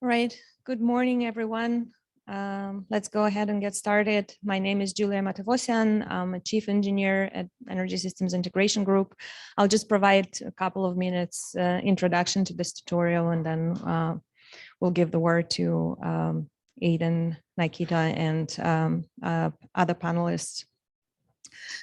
All right, good morning, everyone. Let's go ahead and get started. My name is Julia Matevosyan. I'm a chief engineer at Energy Systems Integration Group. I'll just provide a couple of minutes introduction to this tutorial, and then we'll give the word to Aidan, Nikita, and other panelists.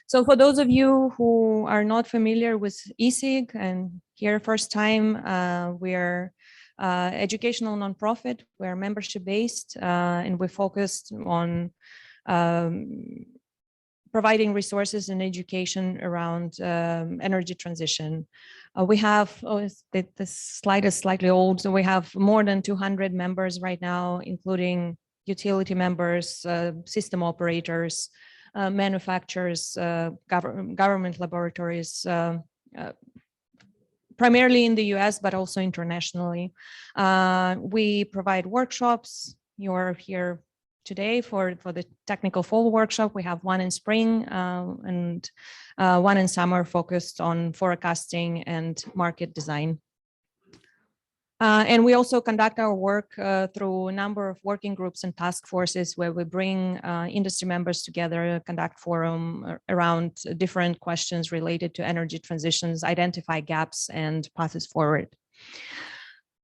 So for those of you who are not familiar with ESIG and here first time, we're educational nonprofit. We're membership based and we're focused on providing resources and education around energy transition. We have, the slide is slightly old, so we have more than 200 members right now, including utility members, system operators, manufacturers, government laboratories, primarily in the US, but also internationally. We provide workshops. You're here today for the technical fall workshop. We have one in spring and one in summer focused on forecasting and market design. And we also conduct our work through a number of working groups and task forces where we bring industry members together, conduct forum around different questions related to energy transitions, identify gaps and paths forward.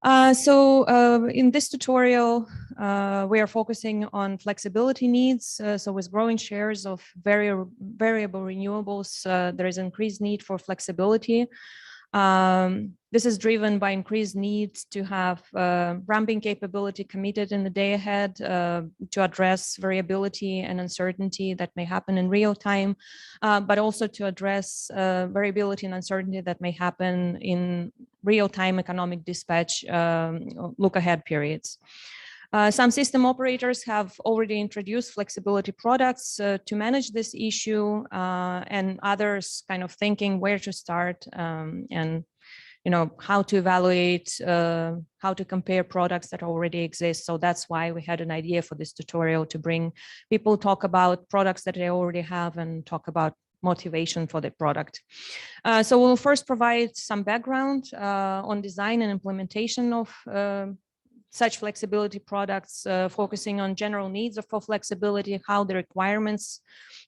In this tutorial, we are focusing on flexibility needs. So with growing shares of variable renewables, there is increased need for flexibility. This is driven by increased needs to have ramping capability committed in the day ahead to address variability and uncertainty that may happen in real time, but also to address variability and uncertainty that may happen in real-time economic dispatch look-ahead periods. Some system operators have already introduced flexibility products to manage this issue, and others kind of thinking where to start and how to evaluate, how to compare products that already exist. So that's why we had an idea for this tutorial to bring people talk about products that they already have and talk about motivation for the product. So we'll first provide some background on design and implementation of such flexibility products, focusing on general needs for flexibility, how the requirements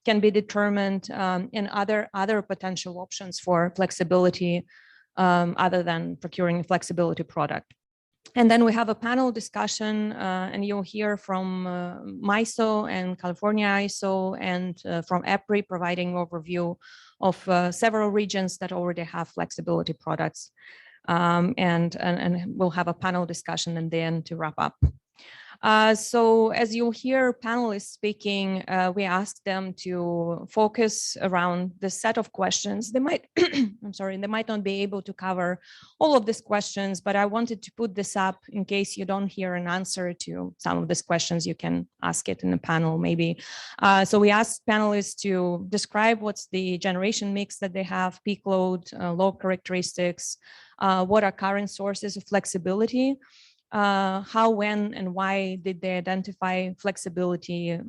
can be determined, and other potential options for flexibility other than procuring a flexibility product. And then we have a panel discussion, and you'll hear from MISO and California ISO and from EPRI providing overview of several regions that already have flexibility products. And we'll have a panel discussion and then to wrap up. So as you'll hear panelists speaking, we asked them to focus around the set of questions. They might, I'm sorry, they might not be able to cover all of these questions, but I wanted to put this up in case you don't hear an answer to some of these questions, you can ask it in the panel maybe. So we asked panelists to describe what's the generation mix that they have, peak load, load characteristics, what are current sources of flexibility, how, when, and why did they identify flexibility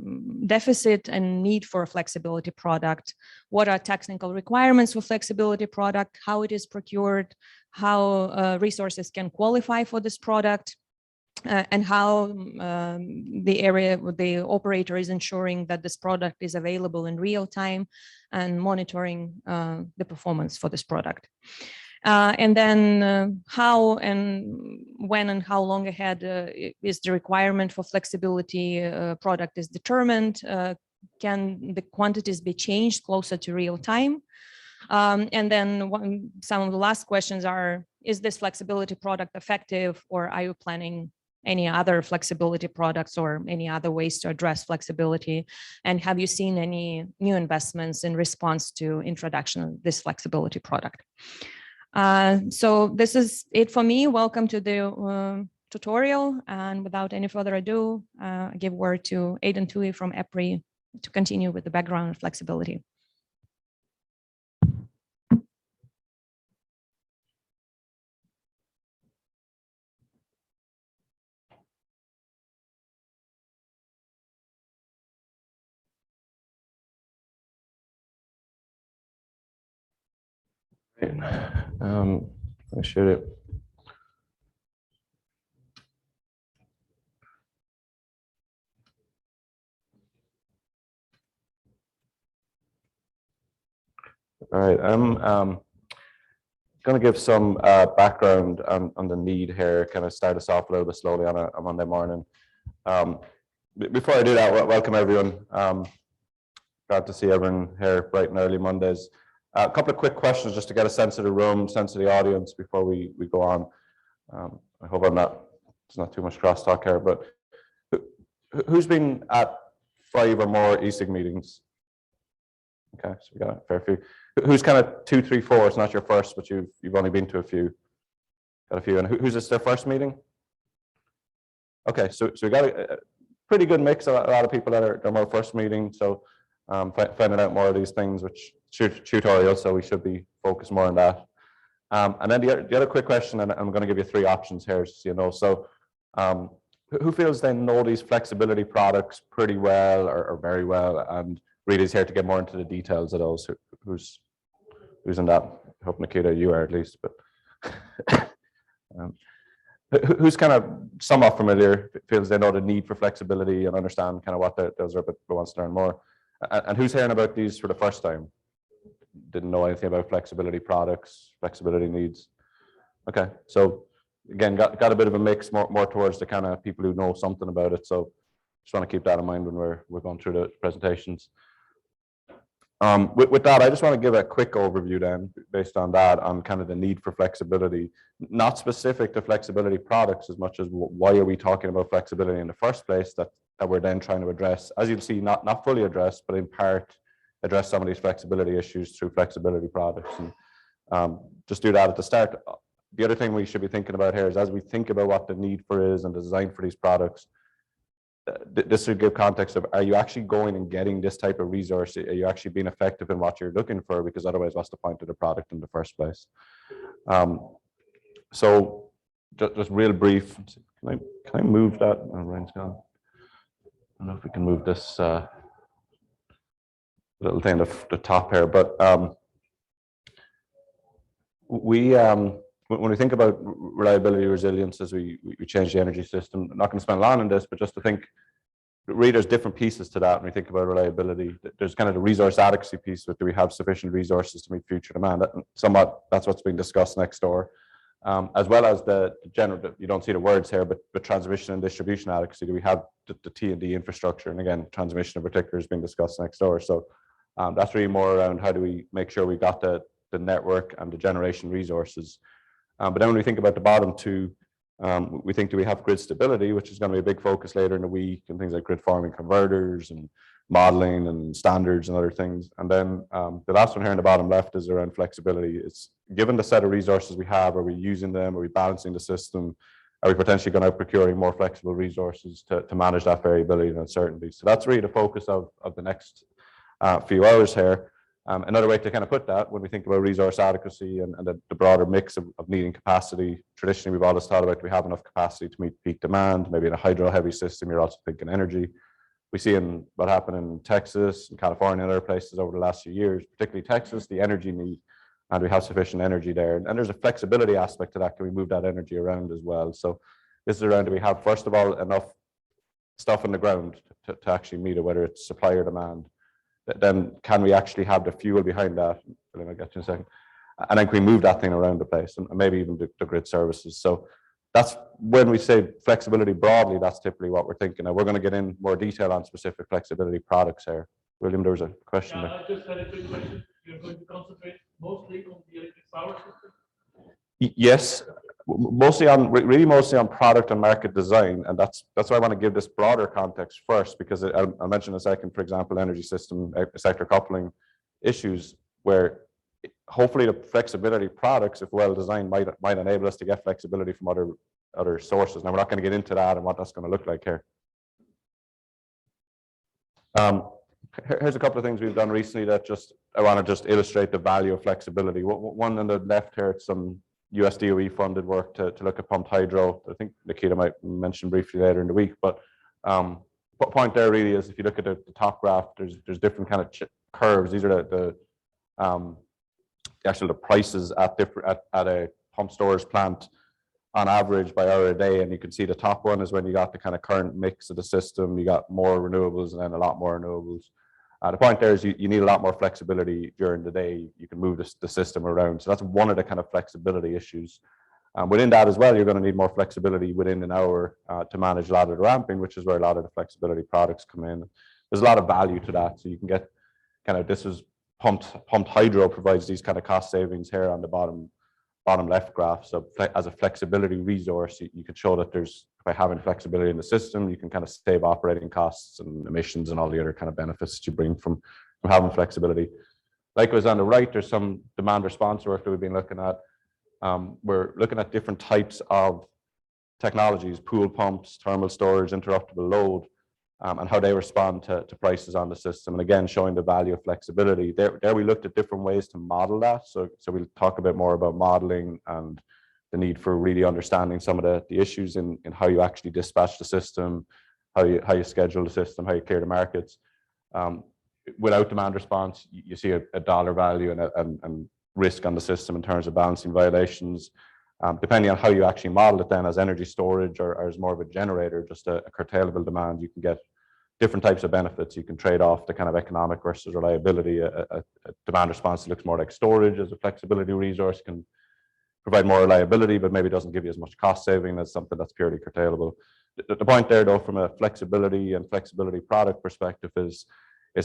deficit and need for a flexibility product? What are technical requirements for flexibility product? How it is procured? How resources can qualify for this product? And how the operator is ensuring that this product is available in real time and monitoring the performance for this product. And then how and when and how long ahead is the requirement for flexibility product is determined? Can the quantities be changed closer to real time? And then some of the last questions are, is this flexibility product effective, or are you planning any other flexibility products or any other ways to address flexibility? And have you seen any new investments in response to introduction of this flexibility product? So this is it for me. Welcome to the tutorial. And without any further ado, I give word to Aidan Tuohy from EPRI to continue with the background of flexibility. I share it. All right, I'm going to give some background on the need here, kind of start us off a little bit slowly on a Monday morning. Before I do that, welcome everyone. Glad to see everyone here bright and early Mondays. A couple of quick questions just to get a sense of the room, sense of the audience before we go on. I hope it's not too much crosstalk here, but who's been at 5 or more ESIG meetings? Okay, so we got a fair few. Who's kind of 2, 3, 4? It's not your first, but you've only been to a few. Got a few. And who's this their first meeting? Okay, so we got a pretty good mix. A lot of people that are more first meeting. So finding out more of these things, which tutorials. So we should be focused more on that. And then the other quick question, and I'm going to give you 3 options here, so you know. So who feels they know these flexibility products pretty well or very well, and really is here to get more into the details of those? Who's in that? I hope, Nikita, you are at least, but who's kind of somewhat familiar, feels they know the need for flexibility and understand kind of what those are, but wants to learn more? And who's hearing about these for the first time? Didn't know anything about flexibility products, flexibility needs? Okay, so again, got a bit of a mix, more towards the kind of people who know something about it. So just want to keep that in mind when we're going through the presentations. With that, I just want to give a quick overview then, based on that, on kind of the need for flexibility, not specific to flexibility products as much as why are we talking about flexibility in the first place, that we're then trying to address, as you'll see, not fully addressed, but in part address some of these flexibility issues through flexibility products. And just do that at the start. The other thing we should be thinking about here is, as we think about what the need for is and the design for these products, this should give context of, are you actually going and getting this type of resource? Are you actually being effective in what you're looking for? Because otherwise, what's the point of the product in the first place? So just real brief. Can I move that? Oh, Ryan's gone. I don't know if we can move this little thing at the top here, but when we think about reliability, resilience, as we change the energy system, I'm not going to spend long on this, but just to think, really there's different pieces to that when we think about reliability. There's kind of the resource adequacy piece, with do we have sufficient resources to meet future demand? Somewhat, that's what's being discussed next door. As well as the general, you don't see the words here, but transmission and distribution adequacy. Do we have the T&D infrastructure? And again, transmission in particular is being discussed next door. So that's really more around how do we make sure we got the network and the generation resources. But then when we think about the bottom 2, we think, do we have grid stability, which is going to be a big focus later in the week, and things like grid forming converters and modeling and standards and other things. And then the last one here in the bottom left is around flexibility. It's given the set of resources we have, are we using them? Are we balancing the system? Are we potentially going out procuring more flexible resources to manage that variability and uncertainty? So that's really the focus of the next few hours here. Another way to kind of put that, when we think about resource adequacy and the broader mix of needing capacity, traditionally we've always thought about, do we have enough capacity to meet peak demand? Maybe in a hydro heavy system, you're also thinking energy. We see in what happened in Texas and California and other places over the last few years, particularly Texas, the energy need, and we have sufficient energy there. And there's a flexibility aspect to that. Can we move that energy around as well? So this is around, do we have, first of all, enough stuff on the ground to actually meet it, whether it's supply or demand? Then can we actually have the fuel behind that? I'll get to in a second. And then can we move that thing around the place, and maybe even the grid services? So that's when we say flexibility broadly, that's typically what we're thinking. Now we're going to get in more detail on specific flexibility products here. William, there was a question there. I just had a quick question. You're going to concentrate mostly on the electric power system? Yes, mostly on product and market design, and that's why I want to give this broader context first, because I'll mention in a second, for example, energy system sector coupling issues, where hopefully the flexibility products, if well designed, might enable us to get flexibility from other sources. Now we're not going to get into that and what that's going to look like here. Here's a couple of things we've done recently that I want to just illustrate the value of flexibility. One on the left here, it's some US DOE funded work to look at pumped hydro. I think Nikita might mention briefly later in the week, but point there really is, if you look at the top graph, there's different kind of curves. These are the prices at a pump storage plant on average by hour a day, and you can see the top one is when you got the kind of current mix of the system. You got more renewables and then a lot more renewables. The point there is you need a lot more flexibility during the day. You can move the system around. So that's one of the kind of flexibility issues. Within that as well, you're going to need more flexibility within an hour to manage a lot of the ramping, which is where a lot of the flexibility products come in. There's a lot of value to that. So you can get kind of, this is pumped hydro provides these kind of cost savings here on the bottom left graph. So as a flexibility resource, you can show that by having flexibility in the system, you can kind of save operating costs and emissions and all the other kind of benefits that you bring from having flexibility. Likewise, on the right, there's some demand response work that we've been looking at. We're looking at different types of technologies, pool pumps, thermal storage, interruptible load, and how they respond to prices on the system. And again, showing the value of flexibility. There we looked at different ways to model that. So we'll talk a bit more about modeling and the need for really understanding some of the issues in how you actually dispatch the system, how you schedule the system, how you clear the markets. Without demand response, you see a dollar value and risk on the system in terms of balancing violations. Depending on how you actually model it then as energy storage or as more of a generator, just a curtailable demand, you can get different types of benefits. You can trade off the kind of economic versus reliability. A demand response that looks more like storage as a flexibility resource can provide more reliability, but maybe doesn't give you as much cost saving as something that's purely curtailable. The point there though, from a flexibility and flexibility product perspective is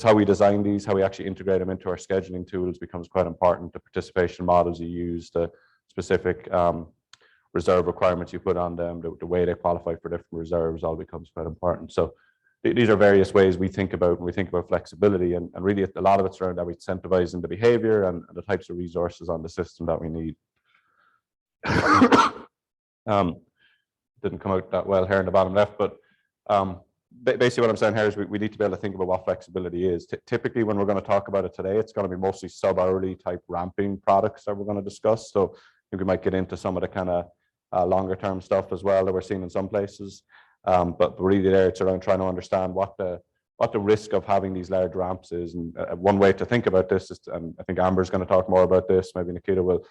how we design these, how we actually integrate them into our scheduling tools becomes quite important. The participation models you use, the specific reserve requirements you put on them, the way they qualify for different reserves all becomes quite important. So these are various ways we think about when we think about flexibility, and really a lot of it's around that we incentivize the behavior and the types of resources on the system that we need. Didn't come out that well here in the bottom left, but basically what I'm saying here is we need to be able to think about what flexibility is. Typically when we're going to talk about it today, it's going to be mostly sub-hourly type ramping products that we're going to discuss. So I think we might get into some of the kind of longer term stuff as well that we're seeing in some places. But really there it's around trying to understand what the risk of having these large ramps is. And one way to think about this is, and I think Amber's going to talk more about this, maybe Nikita will,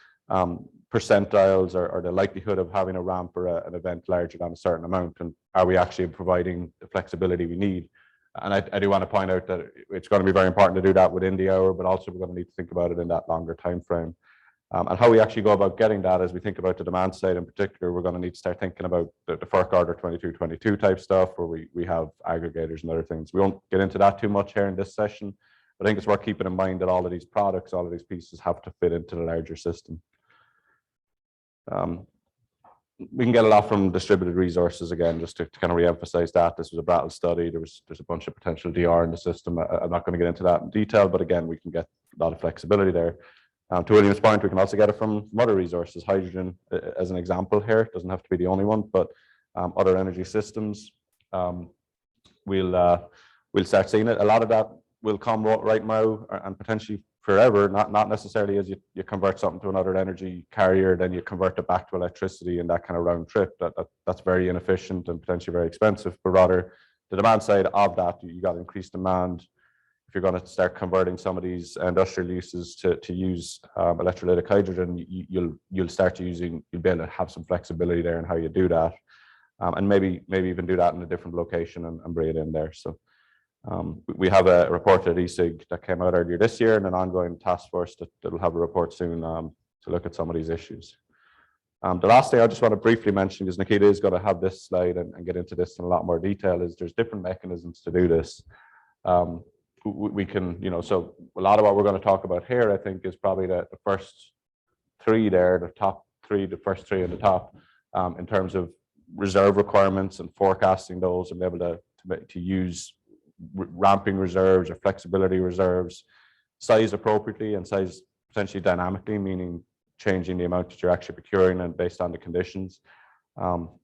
percentiles or the likelihood of having a ramp or an event larger than a certain amount, and are we actually providing the flexibility we need? And I do want to point out that it's going to be very important to do that within the hour, but also we're going to need to think about it in that longer time frame. And how we actually go about getting that, as we think about the demand side in particular, we're going to need to start thinking about the FERC Order 2222 type stuff, where we have aggregators and other things. We won't get into that too much here in this session, but I think it's worth keeping in mind that all of these products, all of these pieces have to fit into the larger system. We can get a lot from distributed resources again, just to kind of re-emphasize that. This was a Brattle study. There's a bunch of potential DR in the system. I'm not going to get into that in detail, but again, we can get a lot of flexibility there. To William's point, we can also get it from other resources. Hydrogen, as an example here, doesn't have to be the only one, but other energy systems, we'll start seeing it. A lot of that will come right now and potentially forever, not necessarily as you convert something to another energy carrier, then you convert it back to electricity and that kind of round trip. That's very inefficient and potentially very expensive, but rather the demand side of that, you got increased demand. If you're going to start converting some of these industrial uses to use electrolytic hydrogen, you'll start using, you'll be able to have some flexibility there in how you do that, and maybe even do that in a different location and bring it in there. So we have a report at ESIG that came out earlier this year, and an ongoing task force that will have a report soon to look at some of these issues. The last thing I just want to briefly mention, because Nikita is going to have this slide and get into this in a lot more detail, is there's different mechanisms to do this. We can, so a lot of what we're going to talk about here, I think, is probably the first three there, the first three in the top, in terms of reserve requirements and forecasting those and be able to use ramping reserves or flexibility reserves, size appropriately and size potentially dynamically, meaning changing the amount that you're actually procuring and based on the conditions.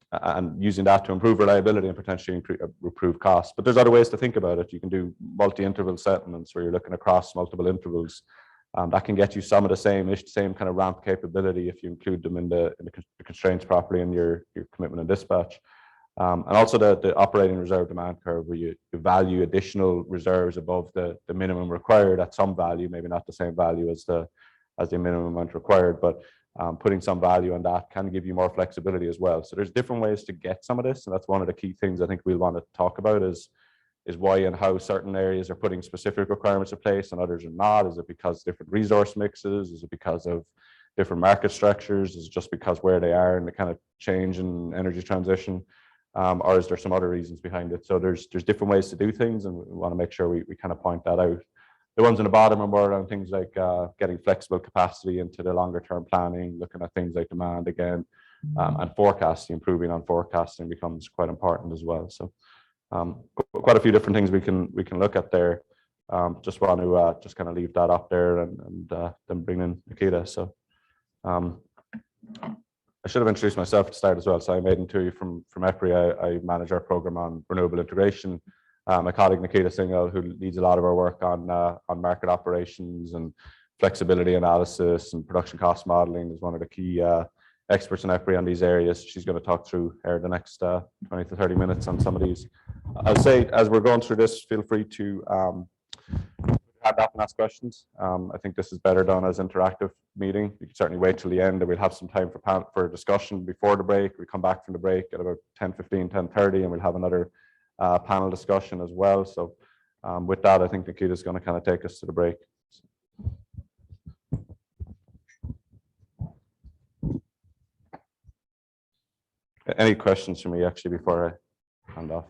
And using that to improve reliability and potentially improve costs. But there's other ways to think about it. You can do multi-interval settlements where you're looking across multiple intervals. That can get you some of the same kind of ramp capability if you include them in the constraints properly in your commitment and dispatch. And also the operating reserve demand curve, where you value additional reserves above the minimum required at some value, maybe not the same value as the minimum amount required, but putting some value on that can give you more flexibility as well. So there's different ways to get some of this, and that's one of the key things I think we'll want to talk about is is why and how certain areas are putting specific requirements in place and others are not? Is it because different resource mixes? Is it because of different market structures? Is it just because where they are in the kind of change in energy transition? Or is there some other reasons behind it? So there's different ways to do things, and we want to make sure we kind of point that out. The ones on the bottom are more around things like getting flexible capacity into the longer term planning, looking at things like demand again, and forecasting, improving on forecasting becomes quite important as well. So quite a few different things we can look at there. Just want to just kind of leave that up there and then bring in Nikita. So I should have introduced myself to start as well. So I'm Aidan Tuohy from EPRI. I manage our program on renewable integration. My colleague Nikita Singhal, who leads a lot of our work on market operations and flexibility analysis and production cost modeling, is one of the key experts in EPRI on these areas. She's going to talk through the next 20 to 30 minutes on some of these. I'll say, as we're going through this, feel free to hand up and ask questions. I think this is better done as interactive meeting. You can certainly wait till the end, and we'll have some time for discussion before the break. We come back from the break at about 10:15, 10:30, and we'll have another panel discussion as well. So with that, I think Nikita is going to kind of take us to the break. Any questions for me actually before I hand off?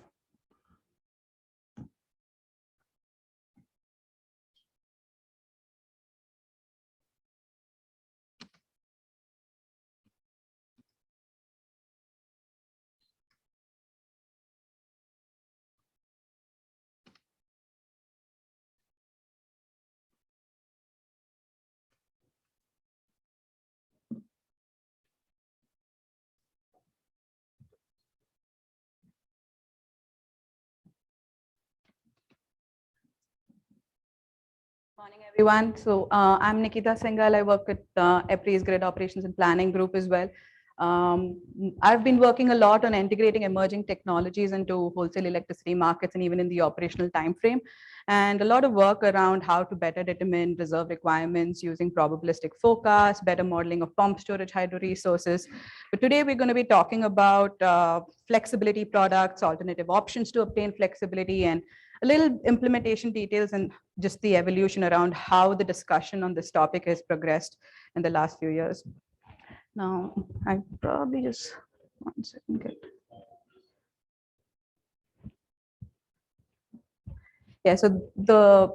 Morning, everyone. So I'm Nikita Singhal. I work with EPRI's Grid Operations and Planning Group as well. I've been working a lot on integrating emerging technologies into wholesale electricity markets and even in the operational time frame, and a lot of work around how to better determine reserve requirements using probabilistic forecasts, better modeling of pump storage hydro resources. But today we're going to be talking about flexibility products, alternative options to obtain flexibility, and a little implementation details and just the evolution around how the discussion on this topic has progressed in the last few years. Now, I probably just, one second, get. Yeah, so the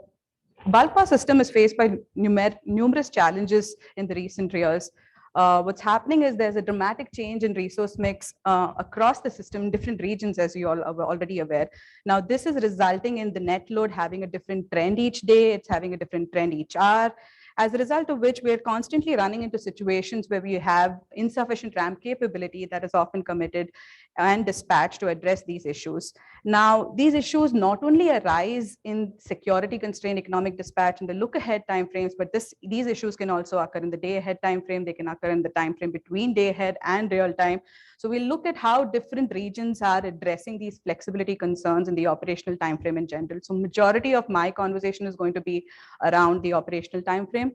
bulk power system is faced by numerous challenges in the recent years. What's happening is there's a dramatic change in resource mix across the system in different regions, as you all are already aware. Now, this is resulting in the net load having a different trend each day. It's having a different trend each hour. As a result of which, we're constantly running into situations where we have insufficient RAM capability that is often committed and dispatched to address these issues. Now, these issues not only arise in security constrained economic dispatch in the look ahead timeframes, but these issues can also occur in the day ahead timeframe. They can occur in the timeframe between day ahead and real time. So we'll look at how different regions are addressing these flexibility concerns in the operational timeframe in general. So majority of my conversation is going to be around the operational timeframe.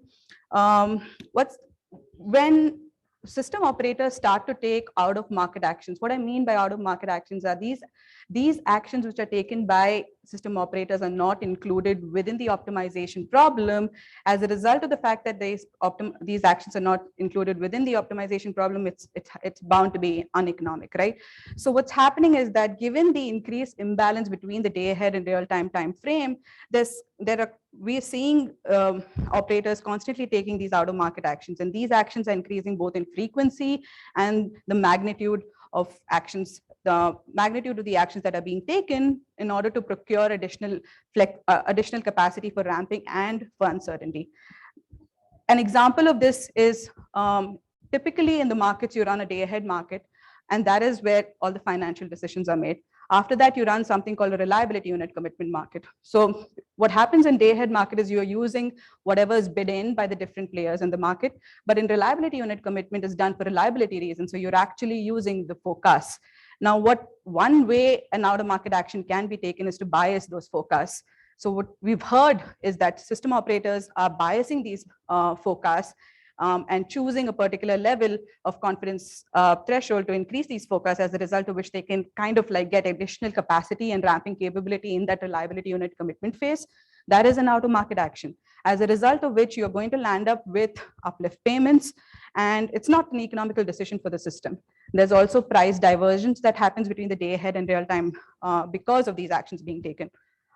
When system operators start to take out of market actions, what I mean by out of market actions are these actions which are taken by system operators are not included within the optimization problem. As a result of the fact that these actions are not included within the optimization problem, it's bound to be uneconomic, right? So what's happening is that given the increased imbalance between the day ahead and real time frame, we are seeing operators constantly taking these out of market actions, and these actions are increasing both in frequency and the magnitude of actions, the magnitude of the actions that are being taken in order to procure additional capacity for ramping and for uncertainty. An example of this is typically in the markets, you run a day ahead market, and that is where all the financial decisions are made. After that, you run something called a reliability unit commitment market. So what happens in day ahead market is you're using whatever is bid in by the different players in the market, but in reliability unit commitment is done for reliability reasons. So you're actually using the forecasts. Now, one way an out of market action can be taken is to bias those forecasts. So what we've heard is that system operators are biasing these forecasts and choosing a particular level of confidence threshold to increase these forecasts, as a result of which they can kind of like get additional capacity and ramping capability in that reliability unit commitment phase. That is an out-of-market action, as a result of which you're going to land up with uplift payments, and it's not an economical decision for the system. There's also price divergence that happens between the day ahead and real time because of these actions being taken.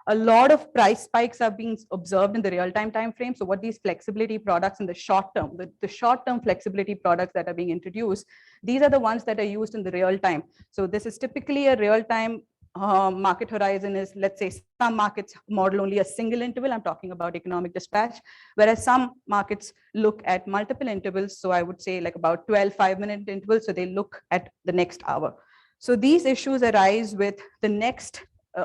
A lot of price spikes are being observed in the real-time time frame. So what these flexibility products in the short term, the short-term flexibility products that are being introduced, these are the ones that are used in the real time. So this is typically a real-time market horizon is, let's say, some markets model only a single interval. I'm talking about economic dispatch, whereas some markets look at multiple intervals. So I would say like about 12 5-minute intervals. So they look at the next hour. So these issues arise with the next,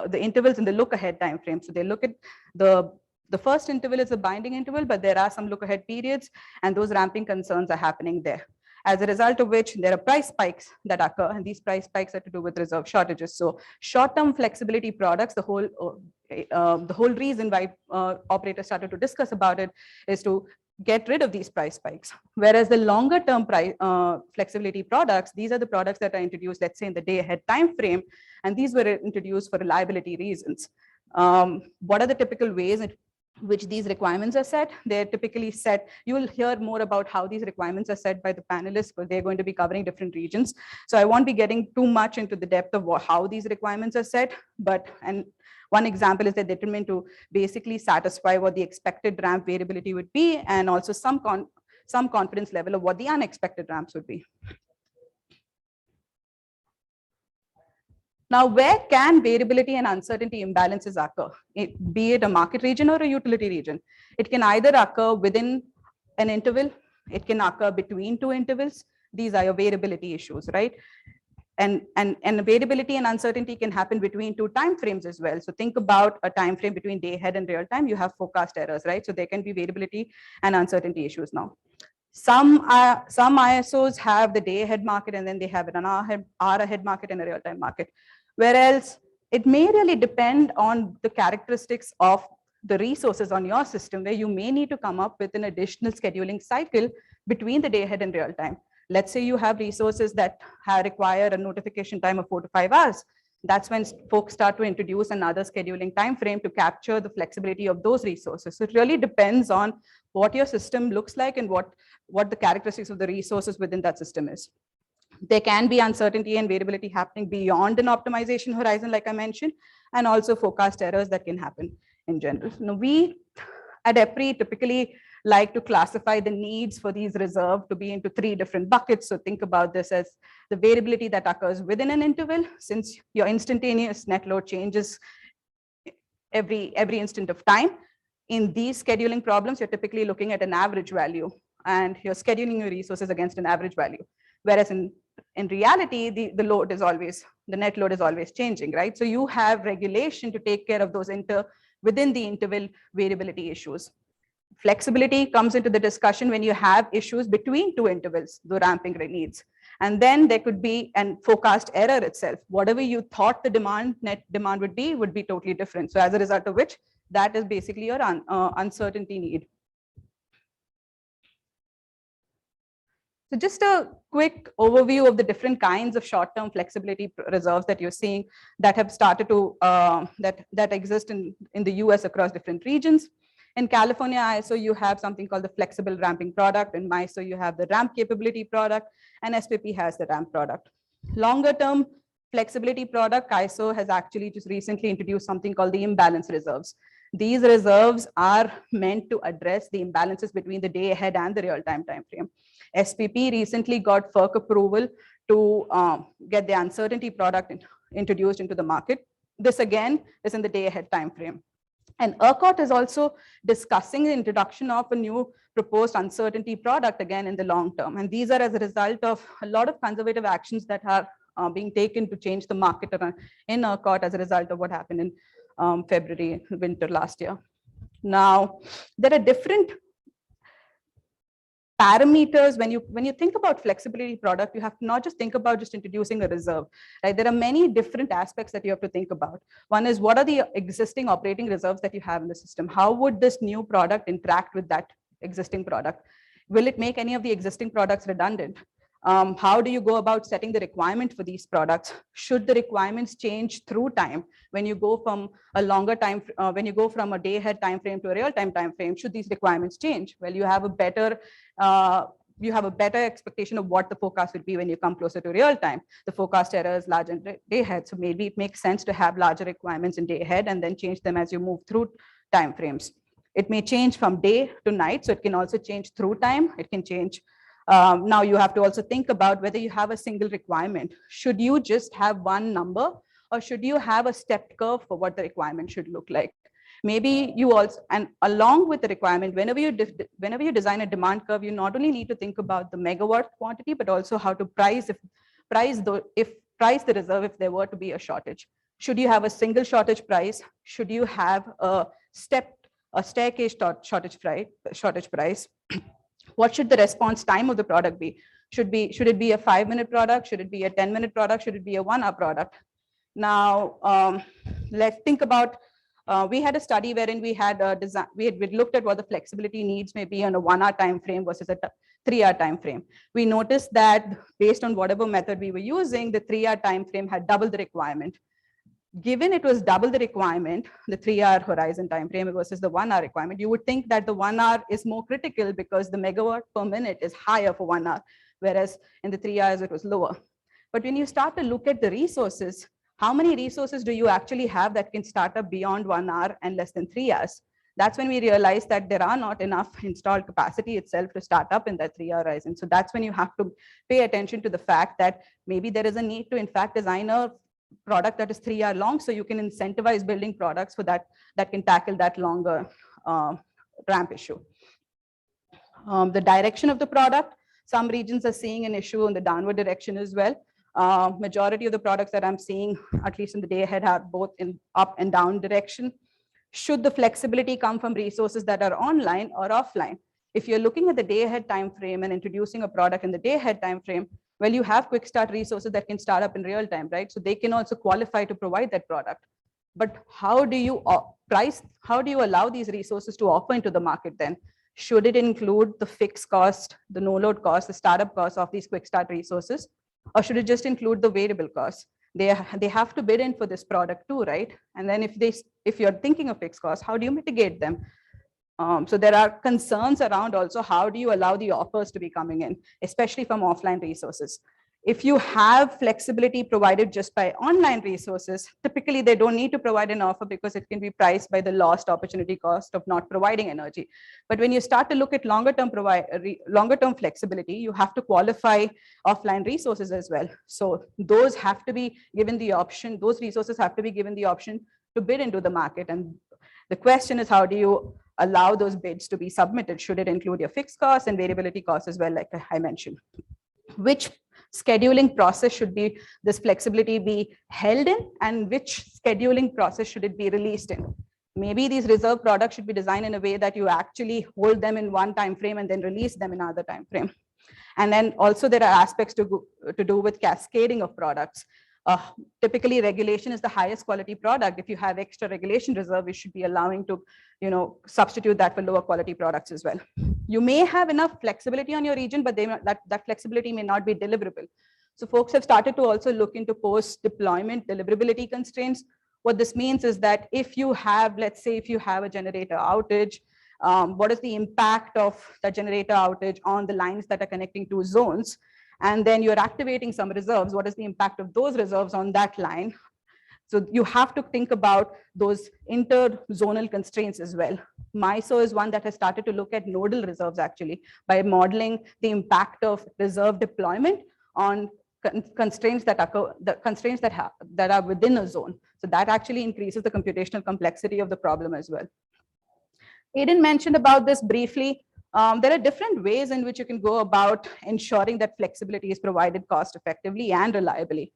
the intervals in the look ahead time frame. So they look at the first interval is a binding interval, but there are some look ahead periods, and those ramping concerns are happening there, as a result of which there are price spikes that occur, and these price spikes are to do with reserve shortages. So short-term flexibility products, the whole reason why operators started to discuss about it is to get rid of these price spikes. Whereas the longer-term flexibility products, these are the products that are introduced, let's say, in the day-ahead time frame, and these were introduced for reliability reasons. What are the typical ways in which these requirements are set? They're typically set, you will hear more about how these requirements are set by the panelists, but they're going to be covering different regions. So I won't be getting too much into the depth of how these requirements are set, but, and one example is they're determined to basically satisfy what the expected ramp variability would be, and also some confidence level of what the unexpected ramps would be. Now, where can variability and uncertainty imbalances occur, be it a market region or a utility region? It can either occur within an interval, it can occur between two intervals. These are your variability issues, right? And variability and uncertainty can happen between two time frames as well. So think about a time frame between day ahead and real time, you have forecast errors, right? So there can be variability and uncertainty issues now. Some ISOs have the day ahead market, and then they have an hour ahead market and a real time market. Whereas it may really depend on the characteristics of the resources on your system, where you may need to come up with an additional scheduling cycle between the day ahead and real time. Let's say you have resources that require a notification time of 4 to 5 hours. That's when folks start to introduce another scheduling time frame to capture the flexibility of those resources. So it really depends on what your system looks like and what the characteristics of the resources within that system is. There can be uncertainty and variability happening beyond an optimization horizon, like I mentioned, and also forecast errors that can happen in general. Now, we at EPRI typically like to classify the needs for these reserves to be into 3 different buckets. So think about this as the variability that occurs within an interval, since your instantaneous net load changes every instant of time. In these scheduling problems, you're typically looking at an average value, and you're scheduling your resources against an average value. Whereas in reality, the load is always, the net load is always changing, right? So you have regulation to take care of those within the interval variability issues. Flexibility comes into the discussion when you have issues between two intervals, the ramping needs. And then there could be an forecast error itself. Whatever you thought the net demand would be totally different. So as a result of which, that is basically your uncertainty need. So just a quick overview of the different kinds of short-term flexibility reserves that you're seeing that have started to, that exist in the US across different regions. In California ISO, you have something called the flexible ramping product. In MISO, you have the ramp capability product, and SPP has the ramp product. Longer term flexibility product, CAISO has actually just recently introduced something called the imbalance reserves. These reserves are meant to address the imbalances between the day ahead and the real-time time frame. SPP recently got FERC approval to get the uncertainty product introduced into the market. This again is in the day ahead time frame. And ERCOT is also discussing the introduction of a new proposed uncertainty product again in the long term. And these are as a result of a lot of conservative actions that are being taken to change the market in ERCOT as a result of what happened in February, winter last year. Now, there are different parameters when you think about flexibility product. You have to not just think about just introducing a reserve, right? There are many different aspects that you have to think about. One is, what are the existing operating reserves that you have in the system? How would this new product interact with that existing product? Will it make any of the existing products redundant? How do you go about setting the requirement for these products? Should the requirements change through time? When you go from a longer time, when you go from a day ahead time frame to a real time frame, should these requirements change? Well, you have a better expectation of what the forecast will be when you come closer to real time. The forecast error is large in day ahead, so maybe it makes sense to have larger requirements in day ahead and then change them as you move through time frames. It may change from day to night, so it can also change through time. It can change. Now you have to also think about whether you have a single requirement. Should you just have one number, or should you have a stepped curve for what the requirement should look like? Maybe you also, and along with the requirement, whenever you design a demand curve, you not only need to think about the megawatt quantity, but also how to price the reserve if there were to be a shortage. Should you have a single shortage price? Should you have a staircase shortage price? What should the response time of the product be? Should it be a 5-minute product? Should it be a 10-minute product? Should it be a 1-hour product? Now, let's think about, we had a study wherein we had looked at what the flexibility needs may be on a 1-hour time frame versus a 3-hour time frame. We noticed that based on whatever method we were using, the 3-hour time frame had double the requirement. Given it was double the requirement, the 3-hour horizon time frame versus the 1-hour requirement, you would think that the 1 hour is more critical because the megawatt per minute is higher for 1 hour, whereas in the 3 hours it was lower. But when you start to look at the resources, how many resources do you actually have that can start up beyond 1 hour and less than 3 hours? That's when we realized that there are not enough installed capacity itself to start up in that 3-hour horizon. So that's when you have to pay attention to the fact that maybe there is a need to in fact design a product that is 3 hour long, so you can incentivize building products for that can tackle that longer ramp issue. The direction of the product, some regions are seeing an issue in the downward direction as well. Majority of the products that I'm seeing, at least in the day ahead, are both in up and down direction. Should the flexibility come from resources that are online or offline? If you're looking at the day ahead time frame and introducing a product in the day ahead time frame, well, you have quick start resources that can start up in real time, right? So they can also qualify to provide that product. But how do you allow these resources to offer into the market then? Should it include the fixed cost, the no load cost, the startup cost of these quick start resources? Or should it just include the variable costs? They have to bid in for this product too, right? And then if you're thinking of fixed costs, how do you mitigate them? So there are concerns around also how do you allow the offers to be coming in, especially from offline resources. If you have flexibility provided just by online resources, typically they don't need to provide an offer because it can be priced by the lost opportunity cost of not providing energy. But when you start to look at longer term flexibility, you have to qualify offline resources as well. So those have to be given the option, those resources have to be given the option to bid into the market. And the question is, how do you allow those bids to be submitted? Should it include your fixed costs and variability costs as well, like I mentioned? Which scheduling process should be this flexibility be held in, and which scheduling process should it be released in? Maybe these reserve products should be designed in a way that you actually hold them in one time frame and then release them in another time frame. And then also there are aspects to do with cascading of products. Typically regulation is the highest quality product. If you have extra regulation reserve, you should be allowing to, substitute that for lower quality products as well. You may have enough flexibility on your region, but that flexibility may not be deliverable. So folks have started to also look into post-deployment deliverability constraints. What this means is that if you have, let's say, if you have a generator outage, what is the impact of the generator outage on the lines that are connecting to zones? And then you're activating some reserves. What is the impact of those reserves on that line? So you have to think about those inter-zonal constraints as well. MISO is one that has started to look at nodal reserves actually by modeling the impact of reserve deployment on constraints that are within a zone. So that actually increases the computational complexity of the problem as well. Aidan mentioned about this briefly. There are different ways in which you can go about ensuring that flexibility is provided cost effectively and reliably.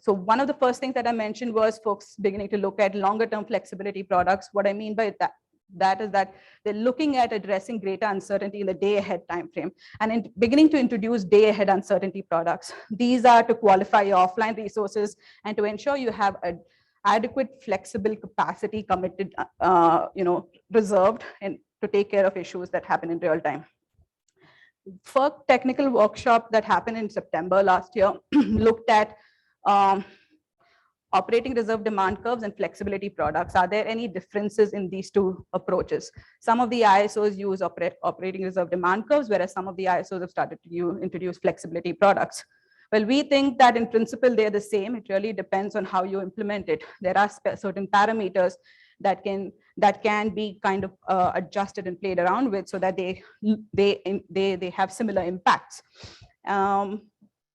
So one of the first things that I mentioned was folks beginning to look at longer term flexibility products. What I mean by that is that they're looking at addressing greater uncertainty in the day ahead time frame and beginning to introduce day ahead uncertainty products. These are to qualify your offline resources and to ensure you have an adequate flexible capacity committed, reserved and to take care of issues that happen in real time. FERC technical workshop that happened in September last year looked at operating reserve demand curves and flexibility products. Are there any differences in these two approaches? Some of the ISOs use operating reserve demand curves, whereas some of the ISOs have started to introduce flexibility products. Well, we think that in principle, they're the same. It really depends on how you implement it. There are certain parameters that can be kind of adjusted and played around with so that they have similar impacts.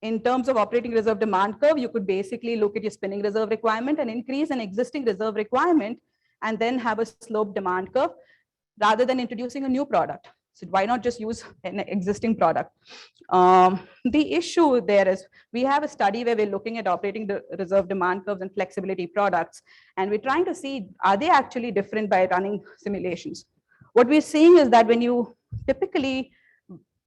In terms of operating reserve demand curve, you could basically look at your spinning reserve requirement and increase an existing reserve requirement and then have a sloped demand curve rather than introducing a new product. So why not just use an existing product? The issue there is we have a study where we're looking at operating the reserve demand curves and flexibility products, and we're trying to see, are they actually different by running simulations? What we're seeing is that when you typically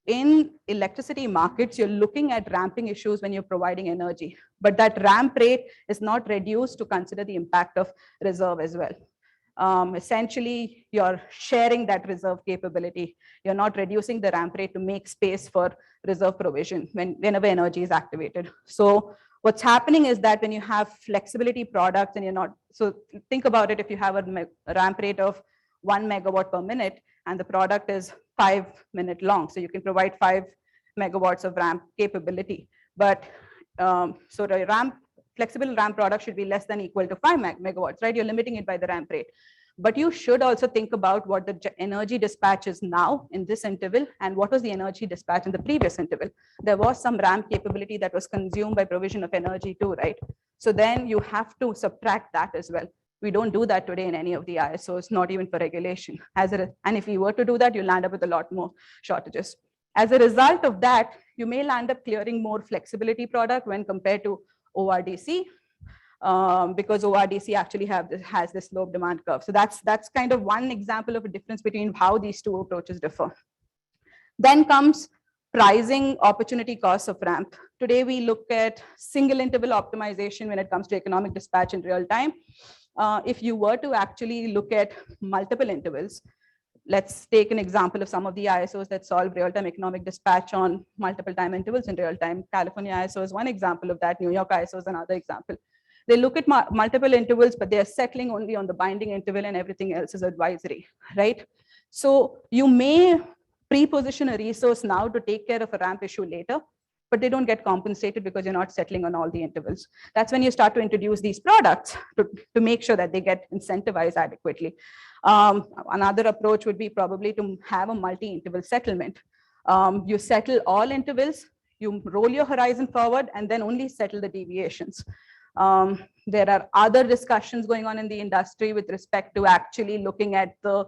in electricity markets, you're looking at ramping issues when you're providing energy, but that ramp rate is not reduced to consider the impact of reserve as well. Essentially, you're sharing that reserve capability. You're not reducing the ramp rate to make space for reserve provision whenever energy is activated. So what's happening is that when you have flexibility products and you're not, so think about it, if you have a ramp rate of 1 megawatt per minute and the product is 5 minutes long, so you can provide 5 megawatts of ramp capability. But so the flexible ramp product should be less than equal to 5 megawatts, right? You're limiting it by the ramp rate. But you should also think about what the energy dispatch is now in this interval and what was the energy dispatch in the previous interval. There was some ramp capability that was consumed by provision of energy too, right? So then you have to subtract that as well. We don't do that today in any of the ISOs, not even for regulation. And if we were to do that, you land up with a lot more shortages. As a result of that, you may land up clearing more flexibility product when compared to ORDC, because ORDC actually has this slope demand curve. So that's kind of one example of a difference between how these two approaches differ. Then comes pricing opportunity costs of ramp. Today, we look at single interval optimization when it comes to economic dispatch in real time. If you were to actually look at multiple intervals, let's take an example of some of the ISOs that solve real-time economic dispatch on multiple time intervals in real time. California ISO is one example of that. New York ISO is another example. They look at multiple intervals, but they're settling only on the binding interval and everything else is advisory, right? So you may pre-position a resource now to take care of a ramp issue later, but they don't get compensated because you're not settling on all the intervals. That's when you start to introduce these products to make sure that they get incentivized adequately. Another approach would be probably to have a multi-interval settlement. You settle all intervals, you roll your horizon forward, and then only settle the deviations. There are other discussions going on in the industry with respect to actually looking at the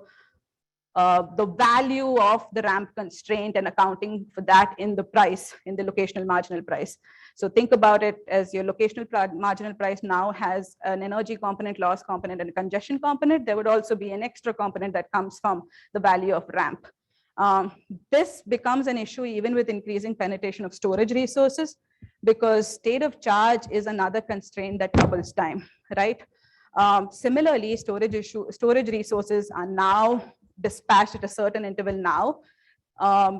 value of the ramp constraint and accounting for that in the price, in the locational marginal price. So think about it as your locational marginal price now has an energy component, loss component, and a congestion component. There would also be an extra component that comes from the value of ramp. This becomes an issue even with increasing penetration of storage resources, because state of charge is another constraint that doubles time, right? Similarly, storage resources are now dispatched at a certain interval now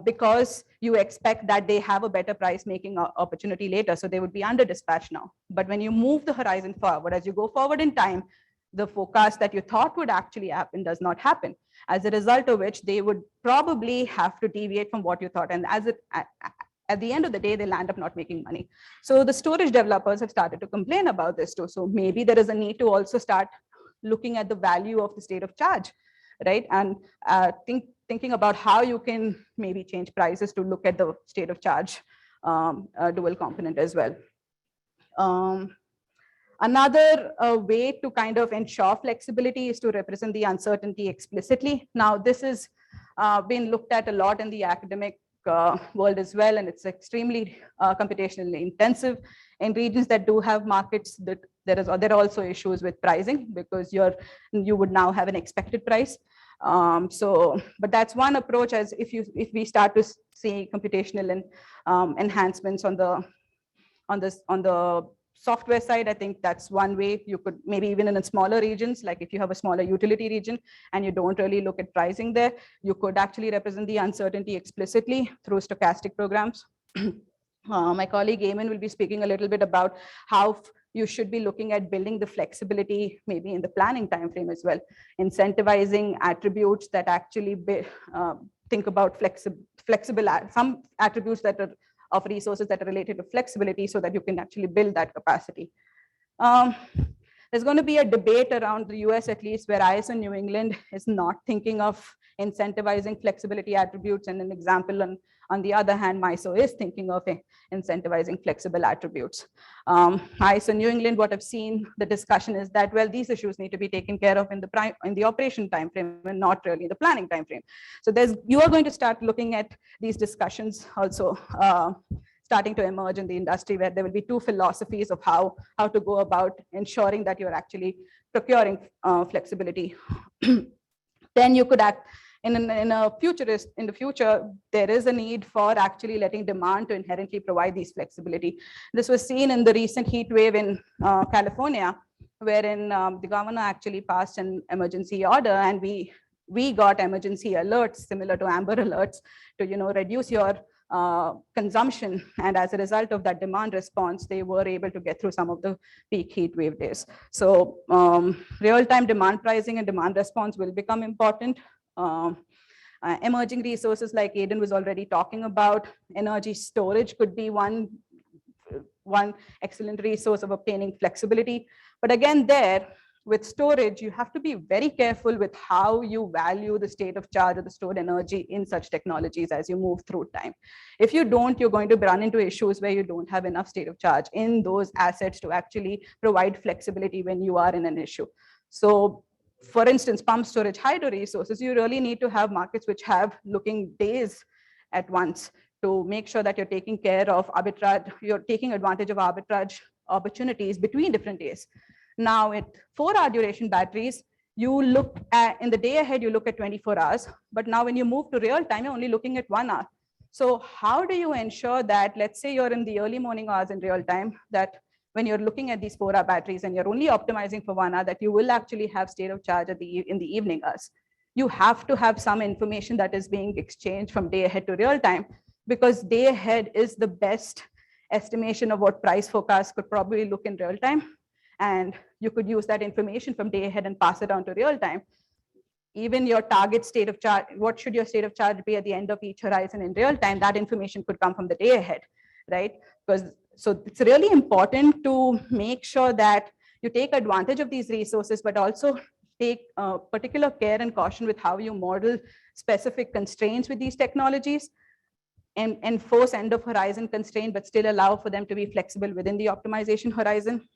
because you expect that they have a better price making opportunity later. So they would be under dispatch now. But when you move the horizon forward, as you go forward in time, the forecast that you thought would actually happen does not happen. As a result of which, they would probably have to deviate from what you thought. And at the end of the day, they'll end up not making money. So the storage developers have started to complain about this too. So maybe there is a need to also start looking at the value of the state of charge, right? And thinking about how you can maybe change prices to look at the state of charge dual component as well. Another way to kind of ensure flexibility is to represent the uncertainty explicitly. Now, this has been looked at a lot in the academic world as well, and it's extremely computationally intensive. In regions that do have markets, that there are also issues with pricing because you would now have an expected price. But that's one approach. As if we start to see computational and enhancements on the software side, I think that's one way you could, maybe even in smaller regions, like if you have a smaller utility region and you don't really look at pricing there, you could actually represent the uncertainty explicitly through stochastic programs. My colleague Eamonn will be speaking a little bit about how you should be looking at building the flexibility, maybe in the planning timeframe as well, incentivizing attributes that actually think about flexible, some attributes that are of resources that are related to flexibility so that you can actually build that capacity. There's going to be a debate around the US, at least, where ISO New England is not thinking of incentivizing flexibility attributes. And an example on the other hand, MISO is thinking of incentivizing flexible attributes. ISO New England, what I've seen, the discussion is that, well, these issues need to be taken care of in the operation timeframe and not really in the planning timeframe. So you are going to start looking at these discussions also starting to emerge in the industry, where there will be two philosophies of how to go about ensuring that you're actually procuring flexibility. Then you could act in the future, there is a need for actually letting demand to inherently provide these flexibility. This was seen in the recent heat wave in California, wherein the governor actually passed an emergency order, and we got emergency alerts similar to Amber alerts to reduce your consumption. And as a result of that demand response, they were able to get through some of the peak heat wave days. So real-time demand pricing and demand response will become important. Emerging resources like Aidan was already talking about, energy storage could be one excellent resource of obtaining flexibility. But again, with storage, you have to be very careful with how you value the state of charge of the stored energy in such technologies as you move through time. If you don't, you're going to run into issues where you don't have enough state of charge in those assets to actually provide flexibility when you are in an issue. So for instance, pump storage, hydro resources, you really need to have markets which have looking days at once to make sure that you're taking care of arbitrage, you're taking advantage of arbitrage opportunities between different days. Now, at 4-hour duration batteries, you look at, in the day ahead, you look at 24 hours, but now when you move to real time, you're only looking at 1 hour. So how do you ensure that, let's say you're in the early morning hours in real time, that when you're looking at these 4-hour batteries and you're only optimizing for 1 hour, that you will actually have state of charge in the evening hours? You have to have some information that is being exchanged from day ahead to real time, because day ahead is the best estimation of what price forecast could probably look in real time. And you could use that information from day ahead and pass it on to real time. Even your target state of charge, what should your state of charge be at the end of each horizon in real time, that information could come from the day ahead, right? So it's really important to make sure that you take advantage of these resources, but also take particular care and caution with how you model specific constraints with these technologies, and enforce end of horizon constraint, but still allow for them to be flexible within the optimization horizon.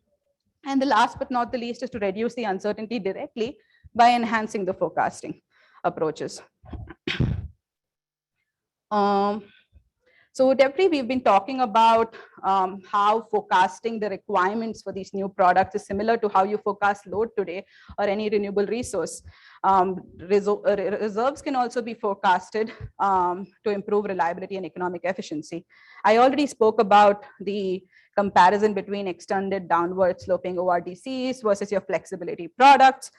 And the last but not the least is to reduce the uncertainty directly by enhancing the forecasting approaches. So with EPRI, we've been talking about how forecasting the requirements for these new products is similar to how you forecast load today or any renewable resource. Reserves can also be forecasted to improve reliability and economic efficiency. I already spoke about the comparison between extended downward sloping ORDCs versus your flexibility products.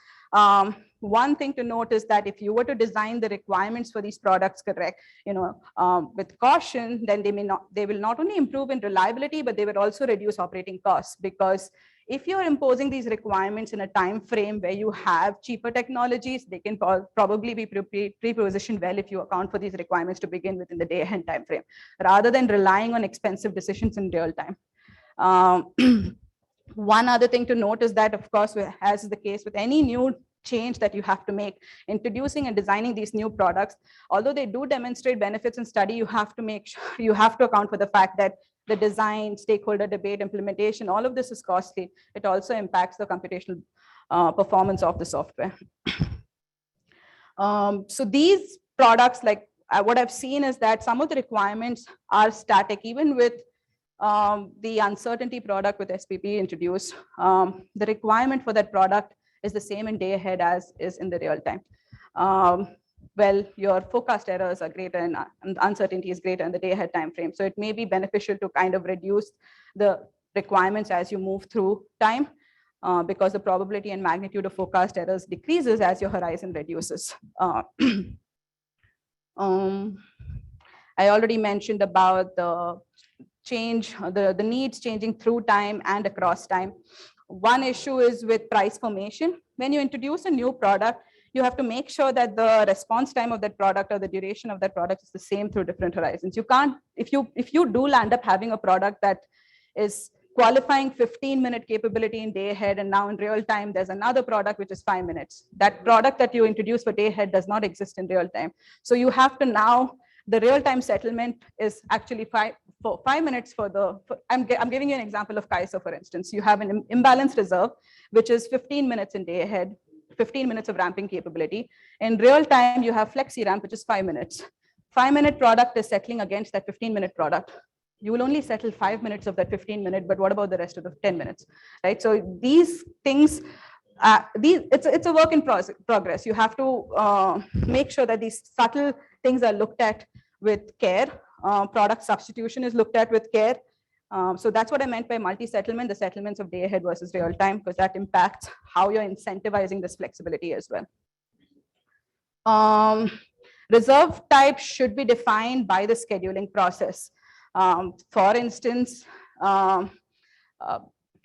One thing to note is that if you were to design the requirements for these products correct, with caution, then they will not only improve in reliability, but they will also reduce operating costs. Because if you're imposing these requirements in a time frame where you have cheaper technologies, they can probably be pre-positioned well if you account for these requirements to begin with in the day ahead time frame, rather than relying on expensive decisions in real time. One other thing to note is that, of course, as is the case with any new change that you have to make, introducing and designing these new products, although they do demonstrate benefits in study, you have to make sure, you have to account for the fact that the design, stakeholder debate, implementation, all of this is costly. It also impacts the computational performance of the software. So these products, like what I've seen is that some of the requirements are static, even with the uncertainty product with SPP introduced. The requirement for that product is the same in day ahead as is in the real time. Well, your forecast errors are greater and uncertainty is greater in the day ahead time frame. So it may be beneficial to kind of reduce the requirements as you move through time, because the probability and magnitude of forecast errors decreases as your horizon reduces. I already mentioned about the change, the needs changing through time and across time. One issue is with price formation. When you introduce a new product, you have to make sure that the response time of that product or the duration of that product is the same through different horizons. You can't, if you do land up having a product that is qualifying 15-minute capability in day ahead, and now in real time, there's another product which is 5 minutes. That product that you introduce for day ahead does not exist in real time. So you have to now, the real-time settlement is actually 5 minutes for the, I'm giving you an example of CAISO, for instance. You have an imbalanced reserve, which is 15 minutes in day ahead, 15 minutes of ramping capability. In real time, you have flexi ramp, which is 5 minutes. 5-minute product is settling against that 15-minute product. You will only settle 5 minutes of that 15-minute, but what about the rest of the 10 minutes, right? So these things, it's a work in progress. You have to make sure that these subtle things are looked at with care. Product substitution is looked at with care. So that's what I meant by multi-settlement, the settlements of day ahead versus real time, because that impacts how you're incentivizing this flexibility as well. Reserve type should be defined by the scheduling process. For instance,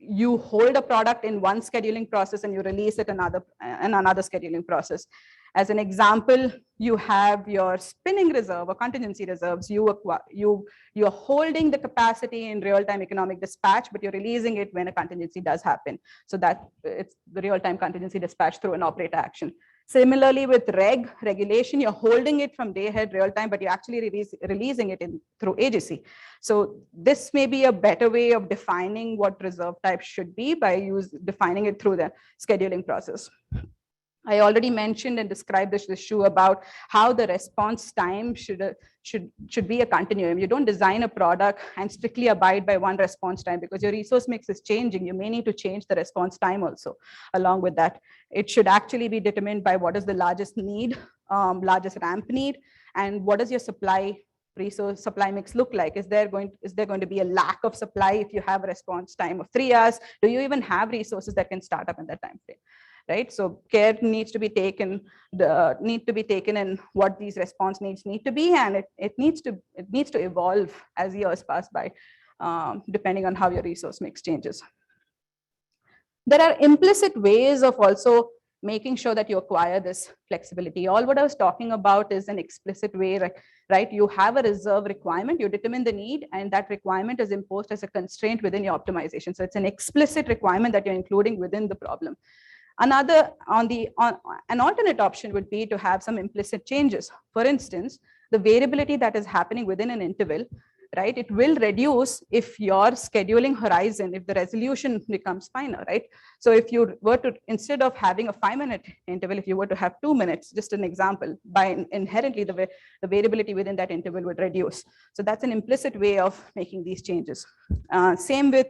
you hold a product in one scheduling process and you release it in another scheduling process. As an example, you have your spinning reserve or contingency reserves. You're holding the capacity in real-time economic dispatch, but you're releasing it when a contingency does happen. So that it's the real-time contingency dispatch through an operator action. Similarly, with regulation, you're holding it from day ahead real time, but you're actually releasing it through agency. So this may be a better way of defining what reserve type should be by defining it through the scheduling process. I already mentioned and described this issue about how the response time should be a continuum. You don't design a product and strictly abide by one response time because your resource mix is changing. You may need to change the response time also along with that. It should actually be determined by what is the largest need, largest ramp need, and what does your resource supply mix look like? Is there going to be a lack of supply if you have a response time of 3 hours? Do you even have resources that can start up in that time frame? Right, so care needs to be taken. In what these response needs need to be, and it needs to evolve as years pass by, depending on how your resource mix changes. There are implicit ways of also making sure that you acquire this flexibility. All what I was talking about is an explicit way, right? You have a reserve requirement, you determine the need, and that requirement is imposed as a constraint within your optimization. So it's an explicit requirement that you're including within the problem. An alternate option would be to have some implicit changes. For instance, the variability that is happening within an interval, right? It will reduce if your scheduling horizon, if the resolution becomes finer, right? So if you were to, instead of having a 5-minute interval, if you were to have 2 minutes, just an example, by inherently the variability within that interval would reduce. So that's an implicit way of making these changes. Same with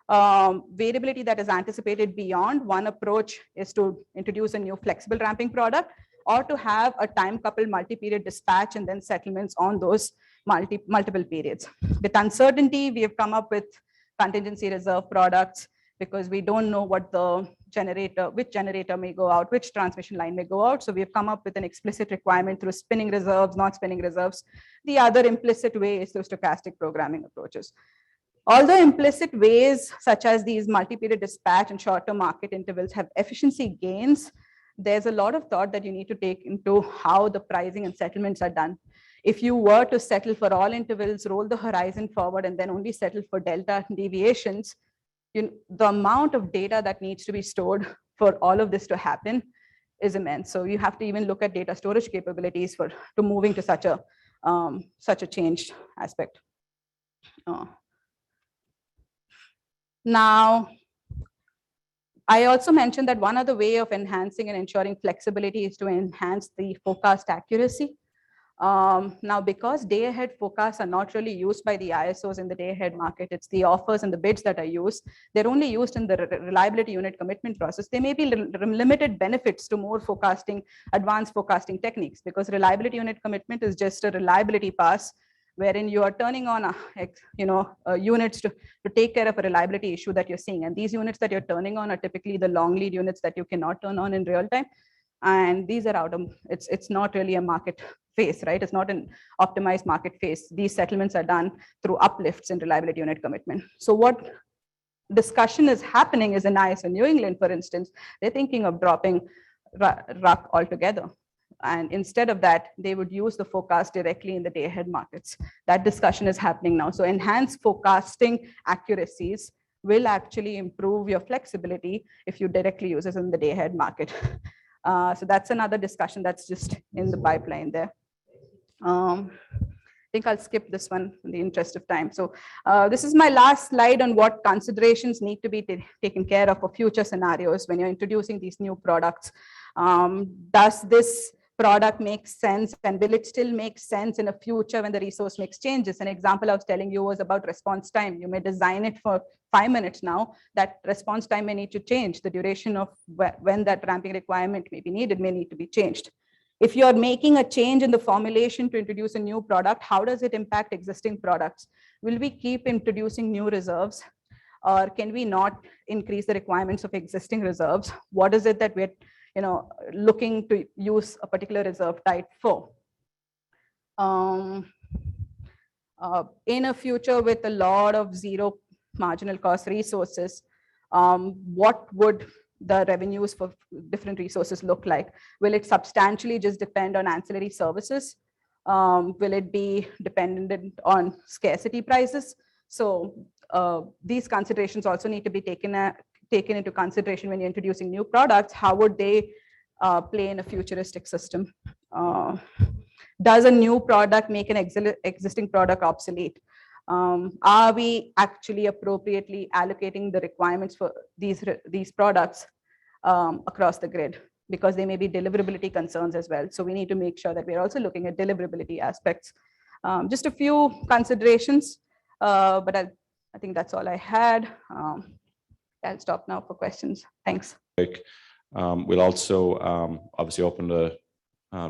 variability that is anticipated beyond. One approach is to introduce a new flexible ramping product, or to have a time-coupled multi-period dispatch and then settlements on those multiple periods. With uncertainty, we have come up with contingency reserve products because we don't know what which generator may go out, which transmission line may go out. So we've come up with an explicit requirement through spinning reserves, not spinning reserves. The other implicit way is through stochastic programming approaches. Although implicit ways such as these multi-period dispatch and shorter market intervals have efficiency gains, there's a lot of thought that you need to take into how the pricing and settlements are done. If you were to settle for all intervals, roll the horizon forward, and then only settle for delta deviations, the amount of data that needs to be stored for all of this to happen is immense. So you have to even look at data storage capabilities to moving to such a changed aspect. Now, I also mentioned that one other way of enhancing and ensuring flexibility is to enhance the forecast accuracy. Now, because day-ahead forecasts are not really used by the ISOs in the day-ahead market, it's the offers and the bids that are used. They're only used in the reliability unit commitment process. There may be limited benefits to more advanced forecasting techniques, because reliability unit commitment is just a reliability pass wherein you are turning on units to take care of a reliability issue that you're seeing. And these units that you're turning on are typically the long lead units that you cannot turn on in real time. And these are out of, it's not really a market phase, right? It's not an optimized market phase. These settlements are done through uplifts in reliability unit commitment. So what discussion is happening is in ISO New England, for instance, they're thinking of dropping RUC altogether. And instead of that, they would use the forecast directly in the day ahead markets. That discussion is happening now. So enhanced forecasting accuracies will actually improve your flexibility if you directly use it in the day ahead market. So that's another discussion that's just in the pipeline there. I think I'll skip this one in the interest of time. So this is my last slide on what considerations need to be taken care of for future scenarios when you're introducing these new products. Does this product make sense, and will it still make sense in the future when the resource mix changes? An example I was telling you was about response time. You may design it for 5 minutes now. That response time may need to change. The duration of when that ramping requirement may be needed may need to be changed. If you're making a change in the formulation to introduce a new product, how does it impact existing products? Will we keep introducing new reserves, or can we not increase the requirements of existing reserves? What is it that we're looking to use a particular reserve type for? In a future with a lot of zero marginal cost resources, what would the revenues for different resources look like? Will it substantially just depend on ancillary services? Will it be dependent on scarcity prices? So these considerations also need to be taken into consideration when you're introducing new products. How would they play in a futuristic system? Does a new product make an existing product obsolete? Are we actually appropriately allocating the requirements for these products across the grid? Because there may be deliverability concerns as well. So we need to make sure that we're also looking at deliverability aspects. Just a few considerations, but I think that's all I had. I'll stop now for questions. Thanks. We'll also obviously open the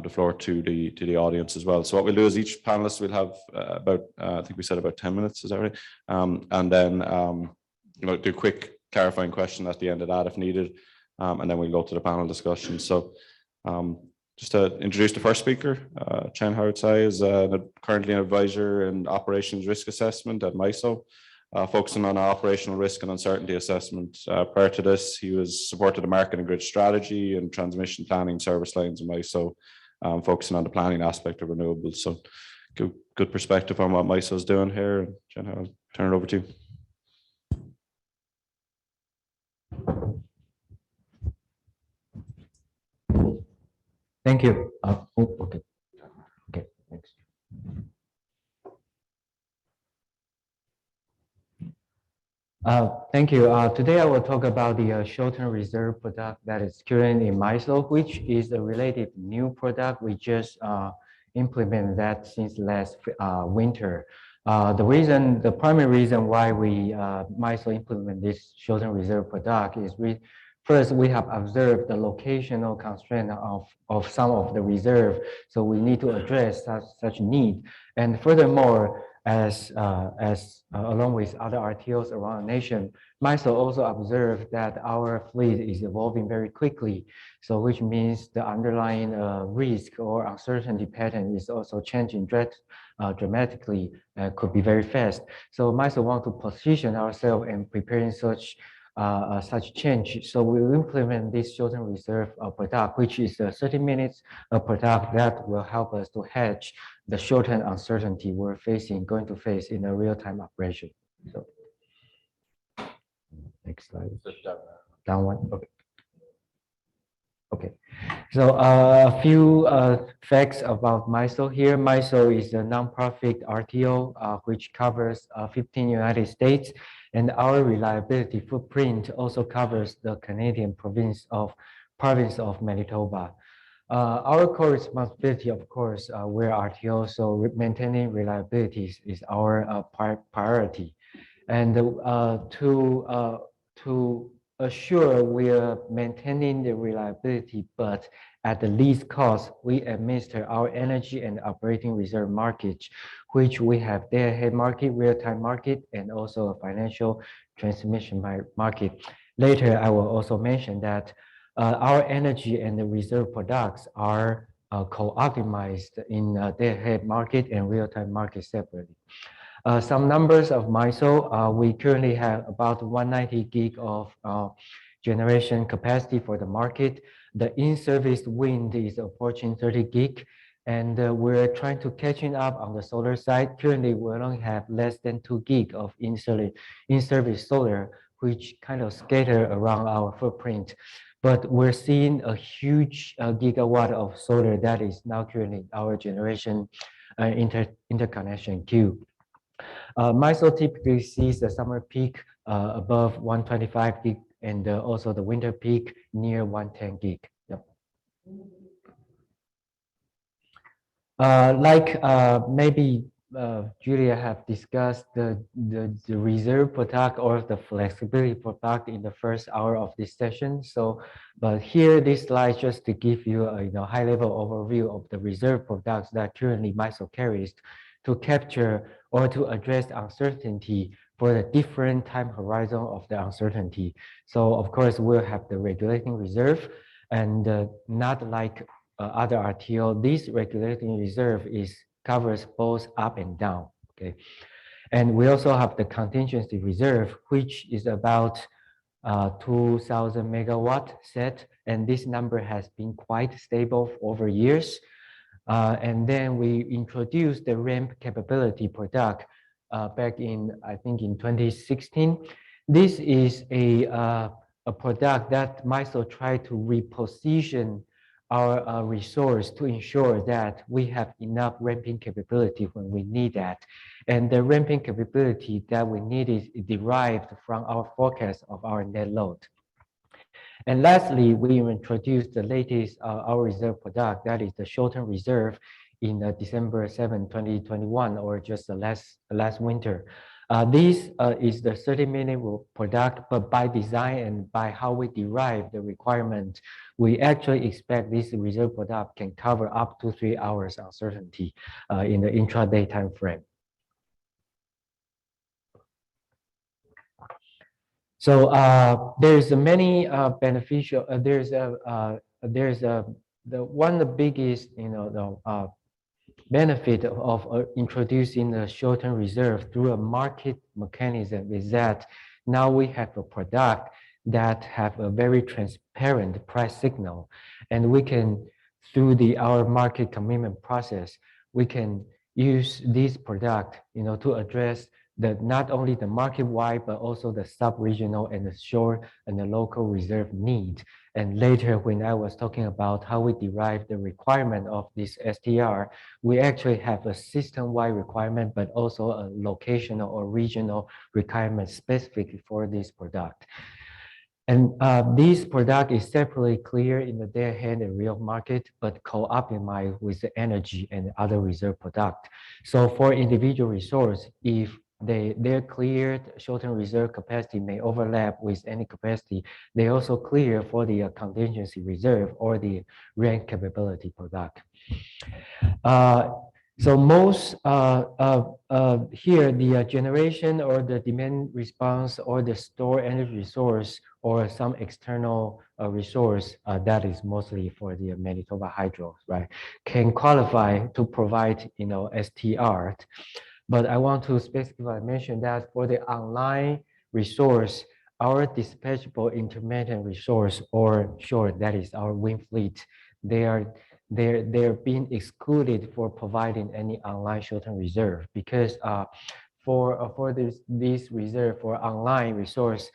floor to the audience as well. So what we'll do is each panelist will have about I think we said about 10 minutes, is that right? And then do a quick clarifying question at the end of that if needed, and then we'll go to the panel discussion. So just to introduce the first speaker, Chen-Hao Tsai is currently an advisor in operations risk assessment at MISO. Focusing on operational risk and uncertainty assessment. Prior to this, he was supported the market and grid strategy and transmission planning service lines in MISO, focusing on the planning aspect of renewables. So good perspective on what MISO is doing here. Chen, I'll turn it over to you. Thank you. Okay. Okay, thanks. Thank you. Today I will talk about the short-term reserve product that is currently in MISO, which is a relative new product. We just implemented that since last winter. The primary reason why we MISO implement this short-term reserve product is first, we have observed the locational constraint of some of the reserve, so we need to address such need. And furthermore, as along with other RTOs around the nation, MISO also observed that our fleet is evolving very quickly. So which means the underlying risk or uncertainty pattern is also changing dramatically, could be very fast. So MISO want to position ourselves in preparing such change. So we will implement this short-term reserve product, which is a 30 minutes product that will help us to hedge the short-term uncertainty we're going to face in a real-time operation. So next slide. Down one. Okay. Okay. So a few facts about MISO here. MISO is a nonprofit RTO which covers 15 United States. And our reliability footprint also covers the Canadian province of Manitoba. Our core responsibility, of course, we're RTO, so maintaining reliability is our priority. And to assure we are maintaining the reliability, but at the least cost, we administer our energy and operating reserve markets, which we have day-ahead market, real-time market, and also a financial transmission market. Later, I will also mention that our energy and the reserve products are co-optimized in day-ahead market and real-time market separately. Some numbers of MISO, we currently have about 190 gig of generation capacity for the market. The in-service wind is approaching 30 gig, and we're trying to catching up on the solar side. Currently, we only have less than 2 gig of in-service solar, which kind of scatter around our footprint. But we're seeing a huge gigawatt of solar that is now currently our generation interconnection queue. MISO typically sees the summer peak above 125 gig and also the winter peak near 110 gig. Yep. Maybe Julia have discussed the reserve product or the flexibility product in the first hour of this session. So, but here this slide just to give you a high level overview of the reserve products that currently MISO carries to capture or to address uncertainty for the different time horizon of the uncertainty. So of course we'll have the regulating reserve, and not like other RTO, this regulating reserve covers both up and down. Okay, and we also have the contingency reserve, which is about 2,000 megawatt set, and this number has been quite stable over years. And then we introduced the ramp capability product back in, I think, in 2016. This is a product that MISO tried to reposition our resource to ensure that we have enough ramping capability when we need that. And the ramping capability that we need is derived from our forecast of our net load. And lastly, we introduced the latest our reserve product, that is the short-term reserve in December 7, 2021, or just the last winter. This is the 30-minute product, but by design and by how we derive the requirement, we actually expect this reserve product can cover up to 3 hours uncertainty in the intraday time frame. So there's many beneficial. The one of the biggest benefit of introducing the short-term reserve through a market mechanism is that now we have a product that have a very transparent price signal, and we can through our market commitment process, we can use this product to address not only the market-wide, but also the sub-regional and the short and the local reserve need. And later, when I was talking about how we derive the requirement of this STR, we actually have a system-wide requirement, but also a locational or regional requirement specifically for this product. And this product is separately cleared in the day-ahead and real market, but co-optimized with the energy and other reserve product. So for individual resource, if their cleared short-term reserve capacity may overlap with any capacity, they also clear for the contingency reserve or the ramp capability product. So most here, the generation or the demand response or the store energy resource or some external resource that is mostly for the Manitoba Hydro, right, can qualify to provide STR. But I want to specifically mention that for the online resource, our dispatchable intermittent resource, or short, that is our wind fleet, they're being excluded for providing any online short-term reserve, because for this reserve for online resource,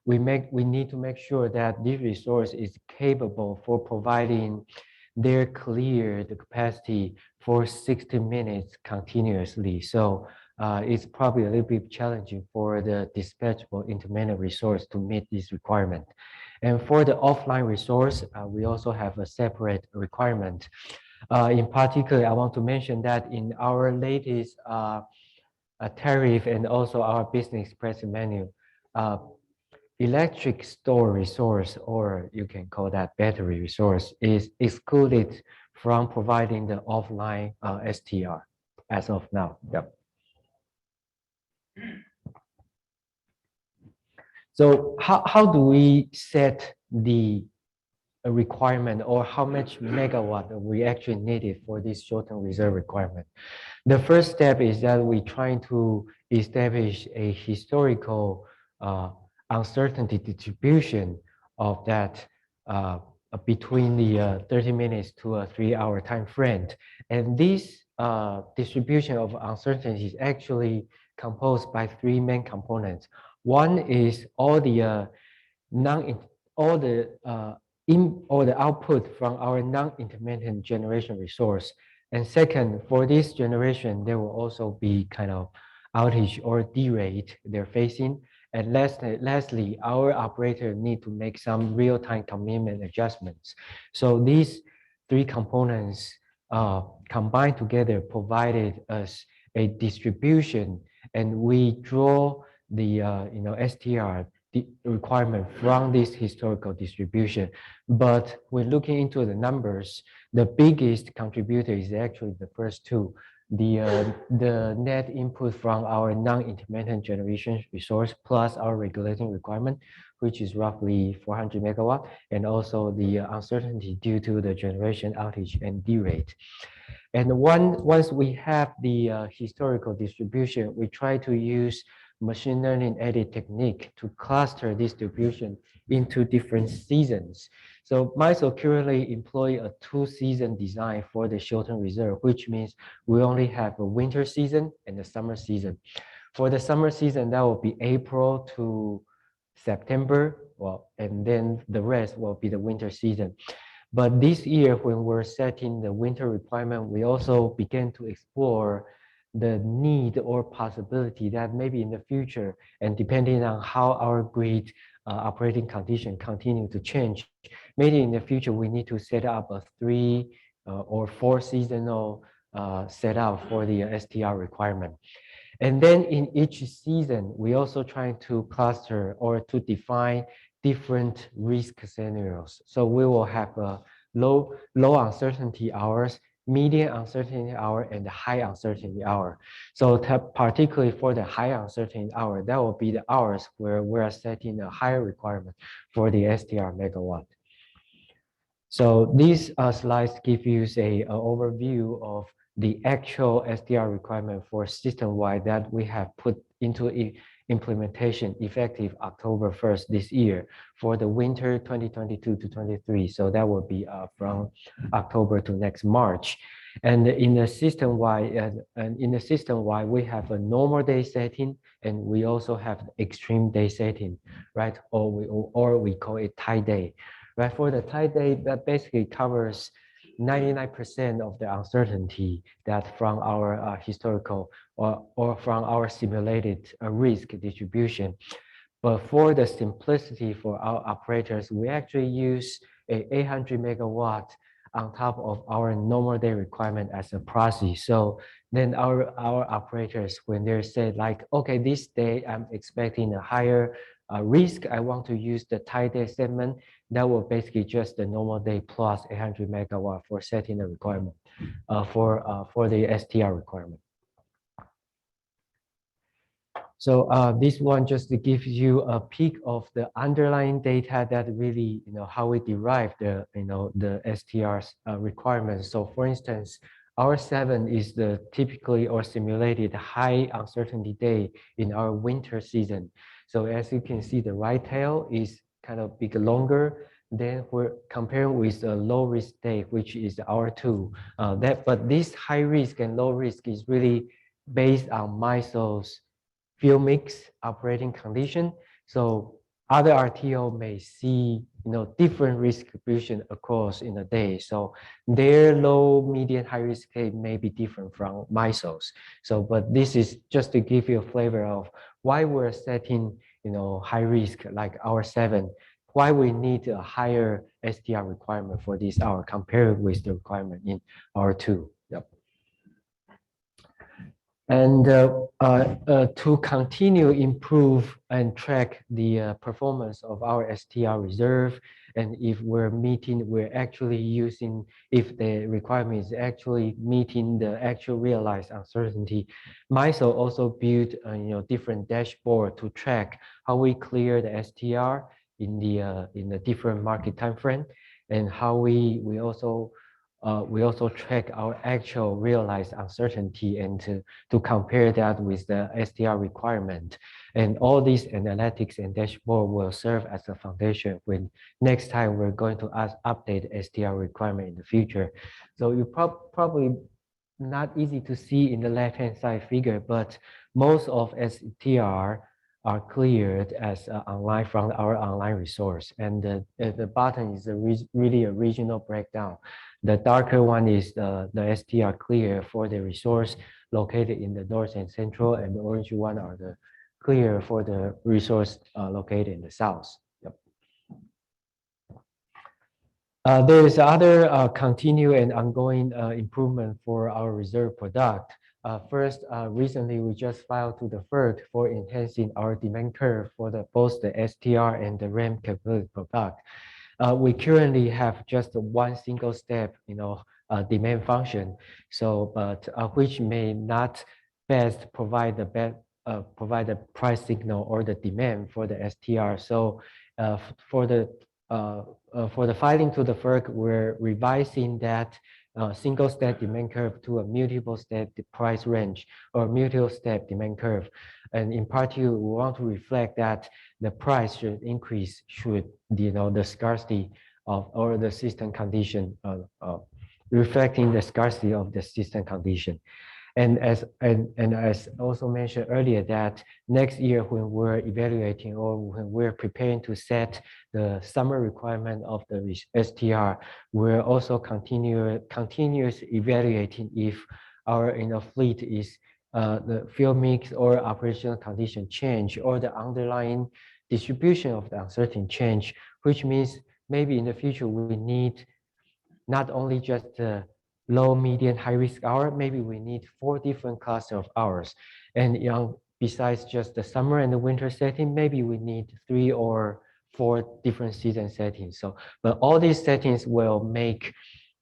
we need to make sure that this resource is capable for providing their cleared capacity for 60 minutes continuously. So it's probably a little bit challenging for the dispatchable intermittent resource to meet this requirement. And for the offline resource, we also have a separate requirement. In particular, I want to mention that in our latest tariff and also our business express menu, electric store resource, or you can call that battery resource, is excluded from providing the offline STR as of now. Yep. So how do we set the requirement, or how much megawatt we actually needed for this short-term reserve requirement? The first step is that we're trying to establish a historical uncertainty distribution of that between the 30 minutes to a 3-hour time frame. And this distribution of uncertainty is actually composed by 3 main components. One is all the output from our non-intermittent generation resource. And second, for this generation, there will also be kind of outage or derate they're facing. And lastly, our operator need to make some real-time commitment adjustments. So these 3 components combined together provided us a distribution, and we draw the STR requirement from this historical distribution. But when looking into the numbers, the biggest contributor is actually the first 2. The net input from our non-intermittent generation resource plus our regulating requirement, which is roughly 400 megawatt, and also the uncertainty due to the generation outage and derate. And once we have the historical distribution, we try to use machine learning edit technique to cluster distribution into different seasons. So MISO currently employ a 2-season design for the short-term reserve, which means we only have a winter season and a summer season. For the summer season, that will be April to September, and then the rest will be the winter season. But this year, when we're setting the winter requirement, we also began to explore the need or possibility that maybe in the future, and depending on how our grid operating condition continue to change, maybe in the future we need to set up a 3 or 4 seasonal setup for the STR requirement. And then in each season, we also trying to cluster or to define different risk scenarios. So we will have a low uncertainty hours, medium uncertainty hour, and the high uncertainty hour. So particularly for the high uncertainty hour, that will be the hours where we are setting a higher requirement for the STR megawatt. So these slides give you an overview of the actual STR requirement for system-wide that we have put into implementation effective October 1st this year for the winter 2022 to 23. So that will be from October to next March. And in the system-wide, we have a normal day setting, and we also have extreme day setting, right? Or we call it tie day, right? For the tie day, that basically covers 99% of the uncertainty that from our historical or from our simulated risk distribution. But for the simplicity for our operators, we actually use a 800 megawatt on top of our normal day requirement as a proxy. So then our operators, when they say like, okay, this day I'm expecting a higher risk, I want to use the tie day segment, that will basically just the normal day plus 800 megawatt for setting the requirement for the STR requirement. So this one just to give you a peek of the underlying data that really, how we derive the, the STR's requirements. So for instance, our 7 is the typically or simulated high uncertainty day in our winter season. So as you can see, the right tail is kind of big longer. Then we're comparing with a low risk day, which is our 2. But this high risk and low risk is really based on MISO's fuel mix operating condition. So other RTO may see, different risk distribution across in a day. So their low, medium, high risk day may be different from MISO's. So, but this is just to give you a flavor of why we're setting, high risk like our 7, why we need a higher STR requirement for this hour compared with the requirement in our 2. Yep. And to continue improve and track the performance of our STR reserve, and if we're actually using, if the requirement is actually meeting the actual realized uncertainty, MISO also built different dashboard to track how we clear the STR in the different market time frame, and how we also track our actual realized uncertainty, and to compare that with the STR requirement. And all these analytics and dashboard will serve as a foundation when next time we're going to update STR requirement in the future. So you probably not easy to see in the left-hand side figure, but most of STR are cleared as online from our online resource. And the bottom is really a regional breakdown. The darker one is the STR clear for the resource located in the north and central, and the orange one are the clear for the resource located in the south. Yep. There is other continued and ongoing improvement for our reserve product. First, recently we just filed to the FERC for enhancing our demand curve for both the STR and the RAM capability product. We currently have just one single step, demand function. So, but which may not best provide the price signal or the demand for the STR. So, for the filing to the FERC, we're revising that single step demand curve to a multiple step price range, or multiple step demand curve. And in particular, we want to reflect that the price should increase should the scarcity of, or the system condition, reflecting the scarcity of the system condition. And as also mentioned earlier, that next year when we're evaluating, or when we're preparing to set the summer requirement of the STR, we're also continuous evaluating if our fleet is the fuel mix or operational condition change, or the underlying distribution of the uncertain change, which means maybe in the future we need not only just the low, medium, high risk hour, maybe we need 4 different clusters of hours. And besides just the summer and the winter setting, maybe we need 3 or 4 different season settings. So, but all these settings will make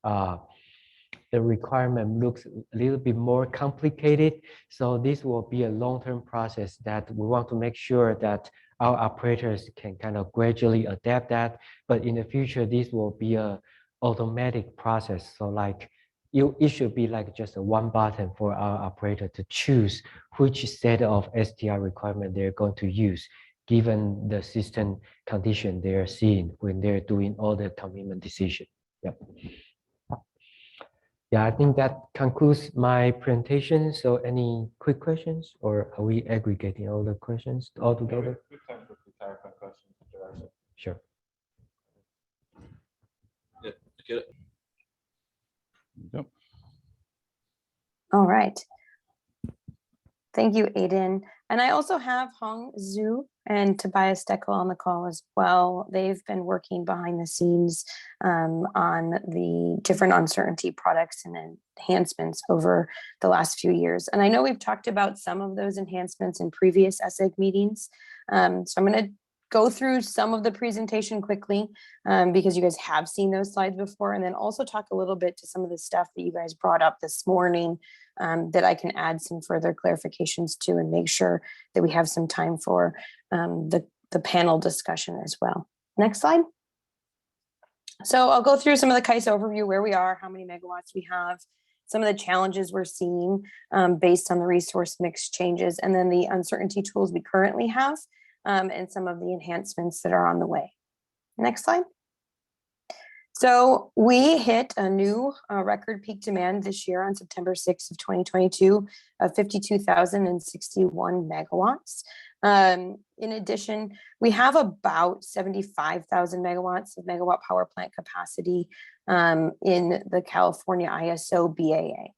the requirement looks a little bit more complicated. So this will be a long-term process that we want to make sure that our operators can kind of gradually adapt that. But in the future, this will be a automatic process. So like it should be like just a one button for our operator to choose which set of STR requirement they're going to use, given the system condition they're seeing when they're doing all the commitment decision. Yep. Yeah, I think that concludes my presentation. So any quick questions, or are we aggregating all the questions all together? Good time for clarifying questions if there are some. Sure. Yeah, Nikita. Yep. All right. Thank you, Aidan. And I also have Hong Zhu and Tobias Deckel on the call as well. They've been working behind the scenes on the different uncertainty products and enhancements over the last few years. And I know we've talked about some of those enhancements in previous ESIG meetings. So I'm going to go through some of the presentation quickly because you guys have seen those slides before, and then also talk a little bit to some of the stuff that you guys brought up this morning that I can add some further clarifications to, and make sure that we have some time for the panel discussion as well. Next slide. So I'll go through some of the CAISO overview, where we are, how many megawatts we have, some of the challenges we're seeing based on the resource mix changes, and then the uncertainty tools we currently have, and some of the enhancements that are on the way. Next slide. So we hit a new record peak demand this year on September 6th of 2022 of 52,061 megawatts. In addition, we have about 75,000 megawatts of megawatt power plant capacity in the California ISO BAA.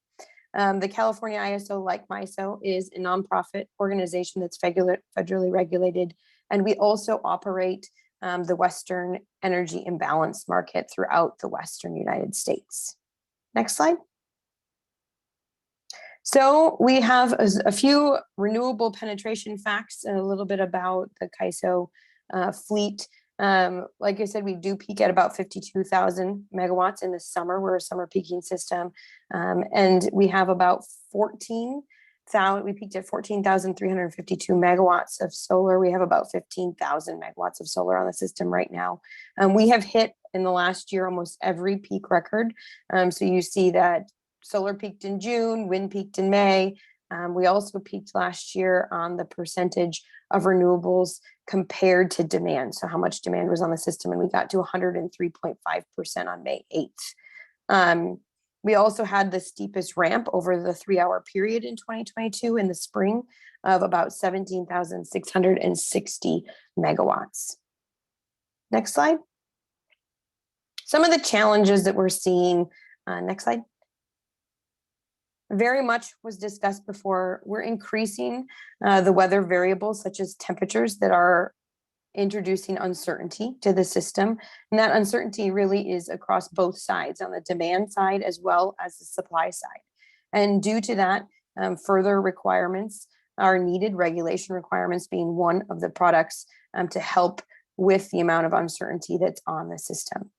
The California ISO, like MISO, is a nonprofit organization that's federally regulated, and we also operate the Western energy imbalance market throughout the Western United States. Next slide. So we have a few renewable penetration facts, a little bit about the CAISO fleet. Like I said, we do peak at about 52,000 megawatts in the summer. We're a summer peaking system. And we have about 14,000, we peaked at 14,352 megawatts of solar. We have about 15,000 megawatts of solar on the system right now. We have hit in the last year almost every peak record. So you see that solar peaked in June, wind peaked in May. We also peaked last year on the percentage of renewables compared to demand. So how much demand was on the system, and we got to 103.5% on May 8th. We also had the steepest ramp over the 3-hour period in 2022 in the spring of about 17,660 megawatts. Next slide. Some of the challenges that we're seeing, next slide. Very much was discussed before. We're increasing the weather variables such as temperatures that are introducing uncertainty to the system. And that uncertainty really is across both sides, on the demand side as well as the supply side. And due to that, further requirements are needed, regulation requirements being one of the products to help with the amount of uncertainty that's on the system.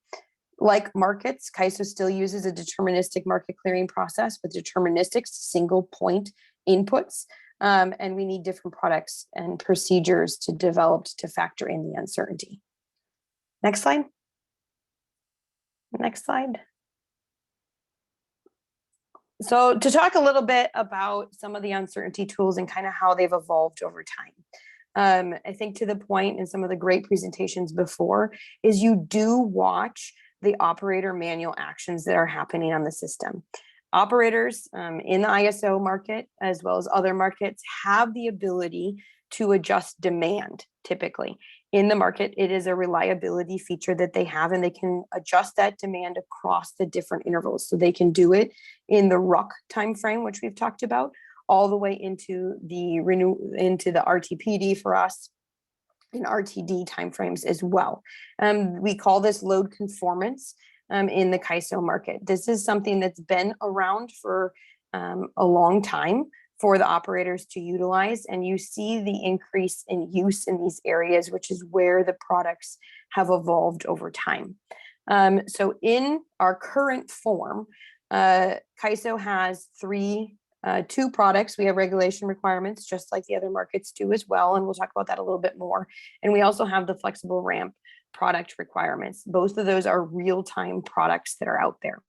Like markets, CAISO still uses a deterministic market clearing process with deterministic single point inputs. And we need different products and procedures to develop to factor in the uncertainty. Next slide. Next slide. So to talk a little bit about some of the uncertainty tools and kind of how they've evolved over time. I think to the point in some of the great presentations before is you do watch the operator manual actions that are happening on the system. Operators in the ISO market, as well as other markets, have the ability to adjust demand. Typically in the market, it is a reliability feature that they have, and they can adjust that demand across the different intervals. So they can do it in the RUC timeframe, which we've talked about, all the way into the RTPD for us, in RTD timeframes as well. We call this load conformance in the CAISO market. This is something that's been around for a long time for the operators to utilize, and you see the increase in use in these areas, which is where the products have evolved over time. So in our current form, CAISO has two products. We have regulation requirements, just like the other markets do as well, and we'll talk about that a little bit more. And we also have the flexible ramp product requirements. Both of those are real-time products that are out there.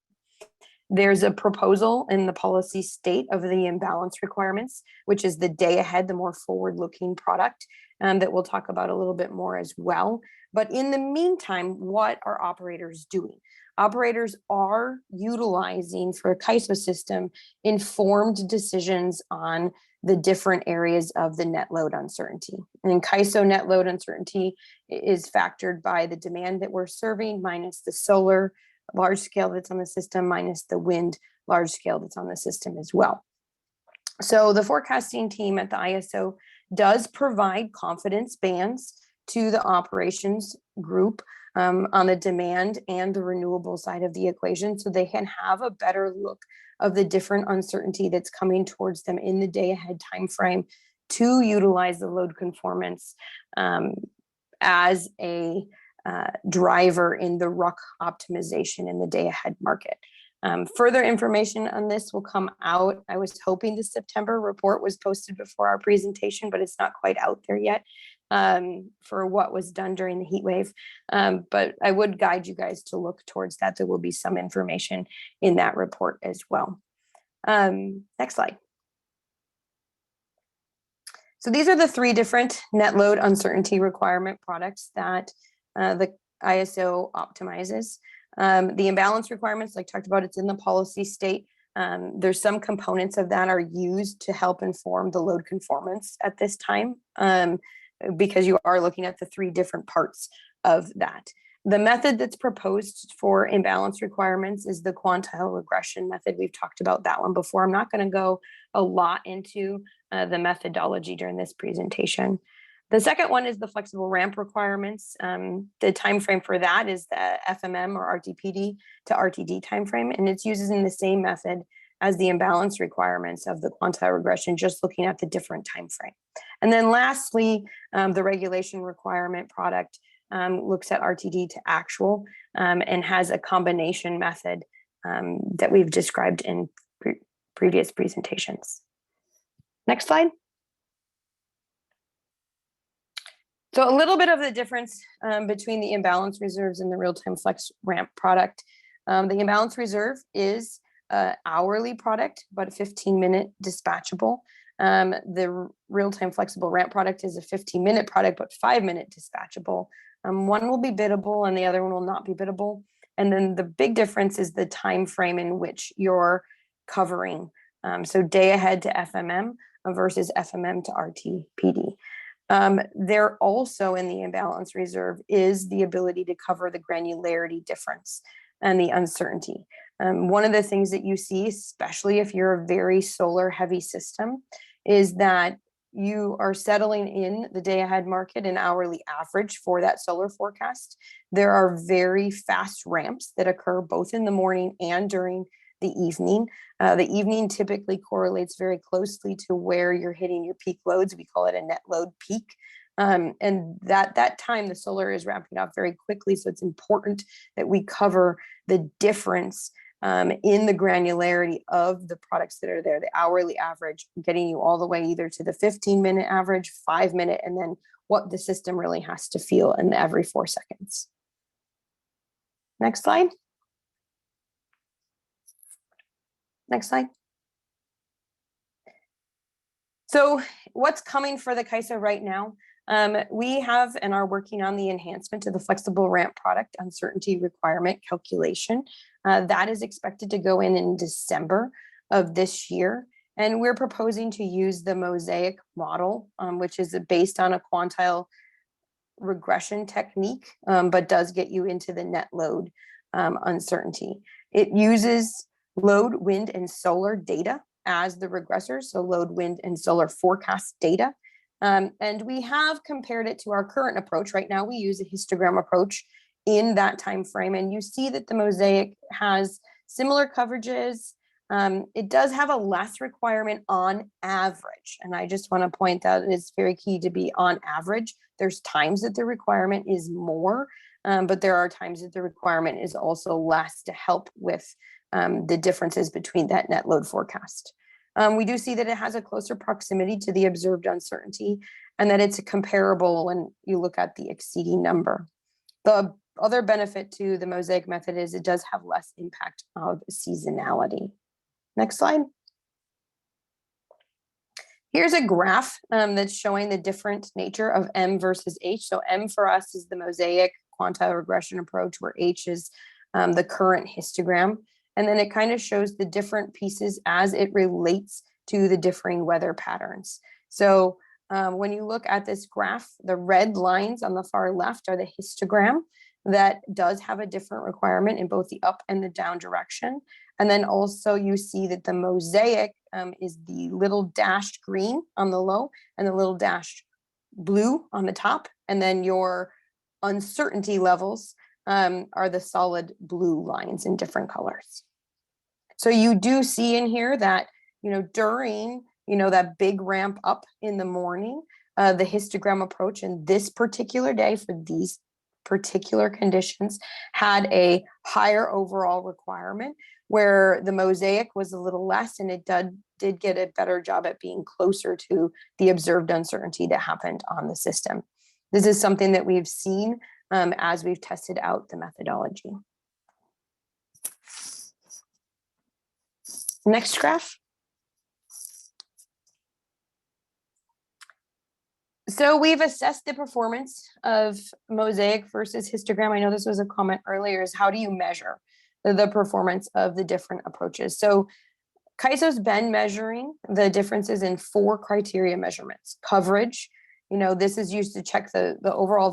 There's a proposal in the policy state of the imbalance requirements, which is the day ahead, the more forward-looking product that we'll talk about a little bit more as well. But in the meantime, what are operators doing? Operators are utilizing, for a CAISO system, informed decisions on the different areas of the net load uncertainty. And in CAISO, net load uncertainty is factored by the demand that we're serving minus the solar large scale that's on the system minus the wind large scale that's on the system as well. So the forecasting team at the ISO does provide confidence bands to the operations group on the demand and the renewable side of the equation, so they can have a better look of the different uncertainty that's coming towards them in the day ahead timeframe to utilize the load conformance as a driver in the RUC optimization in the day ahead market. Further information on this will come out. I was hoping the September report was posted before our presentation, but it's not quite out there yet for what was done during the heat wave. But I would guide you guys to look towards that. There will be some information in that report as well. Next slide. So these are the three different net load uncertainty requirement products that the ISO optimizes. The imbalance requirements, like talked about, it's in the policy state. There's some components of that are used to help inform the load conformance at this time, because you are looking at the three different parts of that. The method that's proposed for imbalance requirements is the quantile regression method. We've talked about that one before. I'm not going to go a lot into the methodology during this presentation. The second one is the flexible ramp requirements. The time frame for that is the FMM or RTPD to RTD timeframe, and it's using the same method as the imbalance requirements of the quantile regression, just looking at the different time frame. And then lastly, the regulation requirement product looks at RTD to actual and has a combination method that we've described in previous presentations. Next slide. So a little bit of the difference between the imbalance reserves and the real-time flex ramp product. The imbalance reserve is an hourly product, but a 15-minute dispatchable. The real-time flexible ramp product is a 15-minute product, but 5-minute dispatchable. One will be biddable and the other one will not be biddable. And then the big difference is the time frame in which you're covering. So day ahead to FMM versus FMM to RTPD. There also in the imbalance reserve is the ability to cover the granularity difference and the uncertainty. One of the things that you see, especially if you're a very solar heavy system, is that you are settling in the day ahead market and hourly average for that solar forecast. There are very fast ramps that occur both in the morning and during the evening. The evening typically correlates very closely to where you're hitting your peak loads. We call it a net load peak. And that time the solar is ramping up very quickly. So it's important that we cover the difference in the granularity of the products that are there, the hourly average, getting you all the way either to the 15-minute average, 5-minute, and then what the system really has to feel in every 4 seconds. Next slide. Next slide. So what's coming for the CAISO right now? We have and are working on the enhancement to the flexible ramp product uncertainty requirement calculation. That is expected to go in December of this year. And we're proposing to use the Mosaic model, which is based on a quantile regression technique, but does get you into the net load uncertainty. It uses load, wind, and solar data as the regressors, so load, wind, and solar forecast data. And we have compared it to our current approach. Right now, we use a histogram approach in that time frame, and you see that the Mosaic has similar coverages. It does have a less requirement on average, and I just want to point out it's very key to be on average. There's times that the requirement is more, but there are times that the requirement is also less to help with the differences between that net load forecast. We do see that it has a closer proximity to the observed uncertainty and that it's comparable when you look at the exceeding number. The other benefit to the Mosaic method is it does have less impact of seasonality. Next slide. Here's a graph that's showing the different nature of M versus H. So M for us is the Mosaic quantile regression approach, where H is the current histogram. And then it kind of shows the different pieces as it relates to the differing weather patterns. So when you look at this graph, the red lines on the far left are the histogram that does have a different requirement in both the up and the down direction. And then also you see that the Mosaic is the little dashed green on the low and the little dashed blue on the top. And then your uncertainty levels are the solid blue lines in different colors. So you do see in here that, during, that big ramp up in the morning, the histogram approach in this particular day for these particular conditions had a higher overall requirement, where the Mosaic was a little less, and it did get a better job at being closer to the observed uncertainty that happened on the system. This is something that we've seen as we've tested out the methodology. Next graph. So we've assessed the performance of Mosaic versus histogram. I know this was a comment earlier, is how do you measure the performance of the different approaches? So CAISO's been measuring the differences in 4 criteria measurements. Coverage, this is used to check the overall,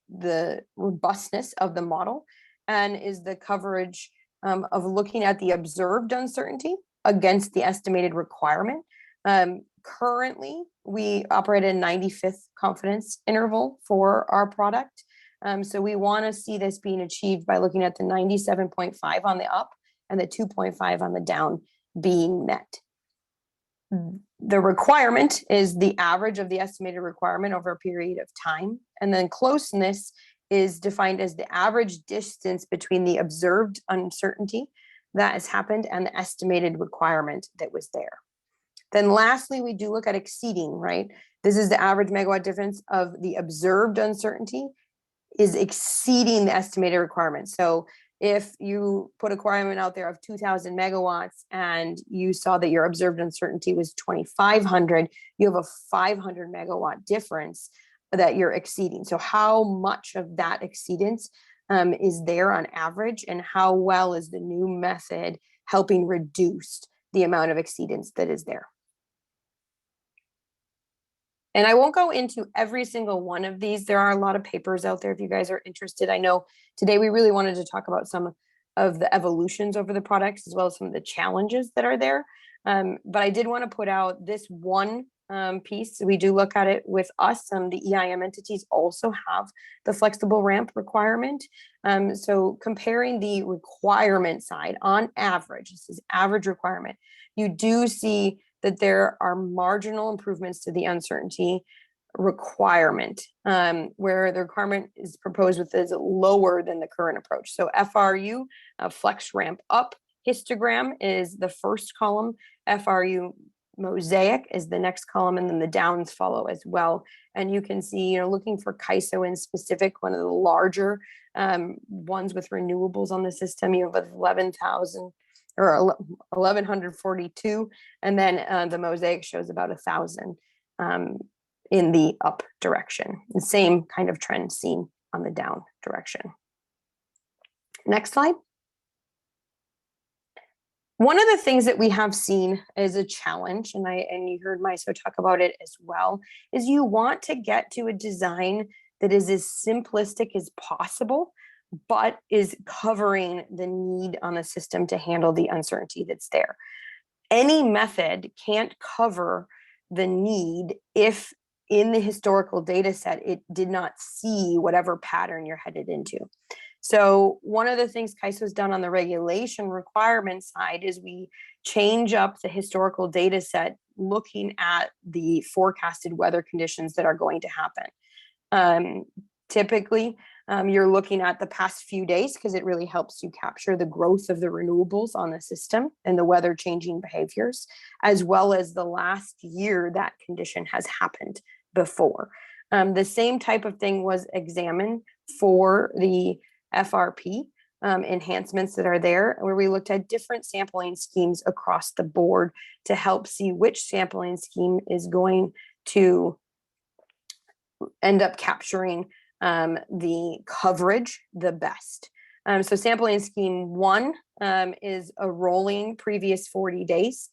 the robustness of the model, and is the coverage of looking at the observed uncertainty against the estimated requirement. Currently, we operate a 95th confidence interval for our product. So we want to see this being achieved by looking at the 97.5 on the up and the 2.5 on the down being met. The requirement is the average of the estimated requirement over a period of time. And then closeness is defined as the average distance between the observed uncertainty that has happened and the estimated requirement that was there. Then lastly, we do look at exceeding, right? This is the average megawatt difference of the observed uncertainty is exceeding the estimated requirement. So if you put a requirement out there of 2,000 megawatts and you saw that your observed uncertainty was 2,500, you have a 500 megawatt difference that you're exceeding. So how much of that exceedance is there on average, and how well is the new method helping reduce the amount of exceedance that is there? And I won't go into every single one of these. There are a lot of papers out there if you guys are interested. I know today we really wanted to talk about some of the evolutions over the products, as well as some of the challenges that are there. But I did want to put out this one piece. We do look at it with us. The EIM entities also have the flexible ramp requirement. So comparing the requirement side on average, this is average requirement, you do see that there are marginal improvements to the uncertainty requirement, where the requirement is proposed with is lower than the current approach. So FRU, flex ramp up, histogram is the first column, FRU mosaic is the next column, and then the downs follow as well. And you can see, looking for CAISO in specific, one of the larger ones with renewables on the system, you have 11,000 or 1,142, and then the mosaic shows about 1,000 in the up direction. The same kind of trend seen on the down direction. Next slide. One of the things that we have seen as a challenge, and you heard MISO talk about it as well, is you want to get to a design that is as simplistic as possible, but is covering the need on the system to handle the uncertainty that's there. Any method can't cover the need if in the historical data set, it did not see whatever pattern you're headed into. So one of the things CAISO has done on the regulation requirement side is we change up the historical data set looking at the forecasted weather conditions that are going to happen. Typically, you're looking at the past few days because it really helps you capture the growth of the renewables on the system and the weather changing behaviors, as well as the last year that condition has happened before. The same type of thing was examined for the FRP enhancements that are there, where we looked at different sampling schemes across the board to help see which sampling scheme is going to end up capturing the coverage the best. So sampling scheme 1 is a rolling previous 40 days,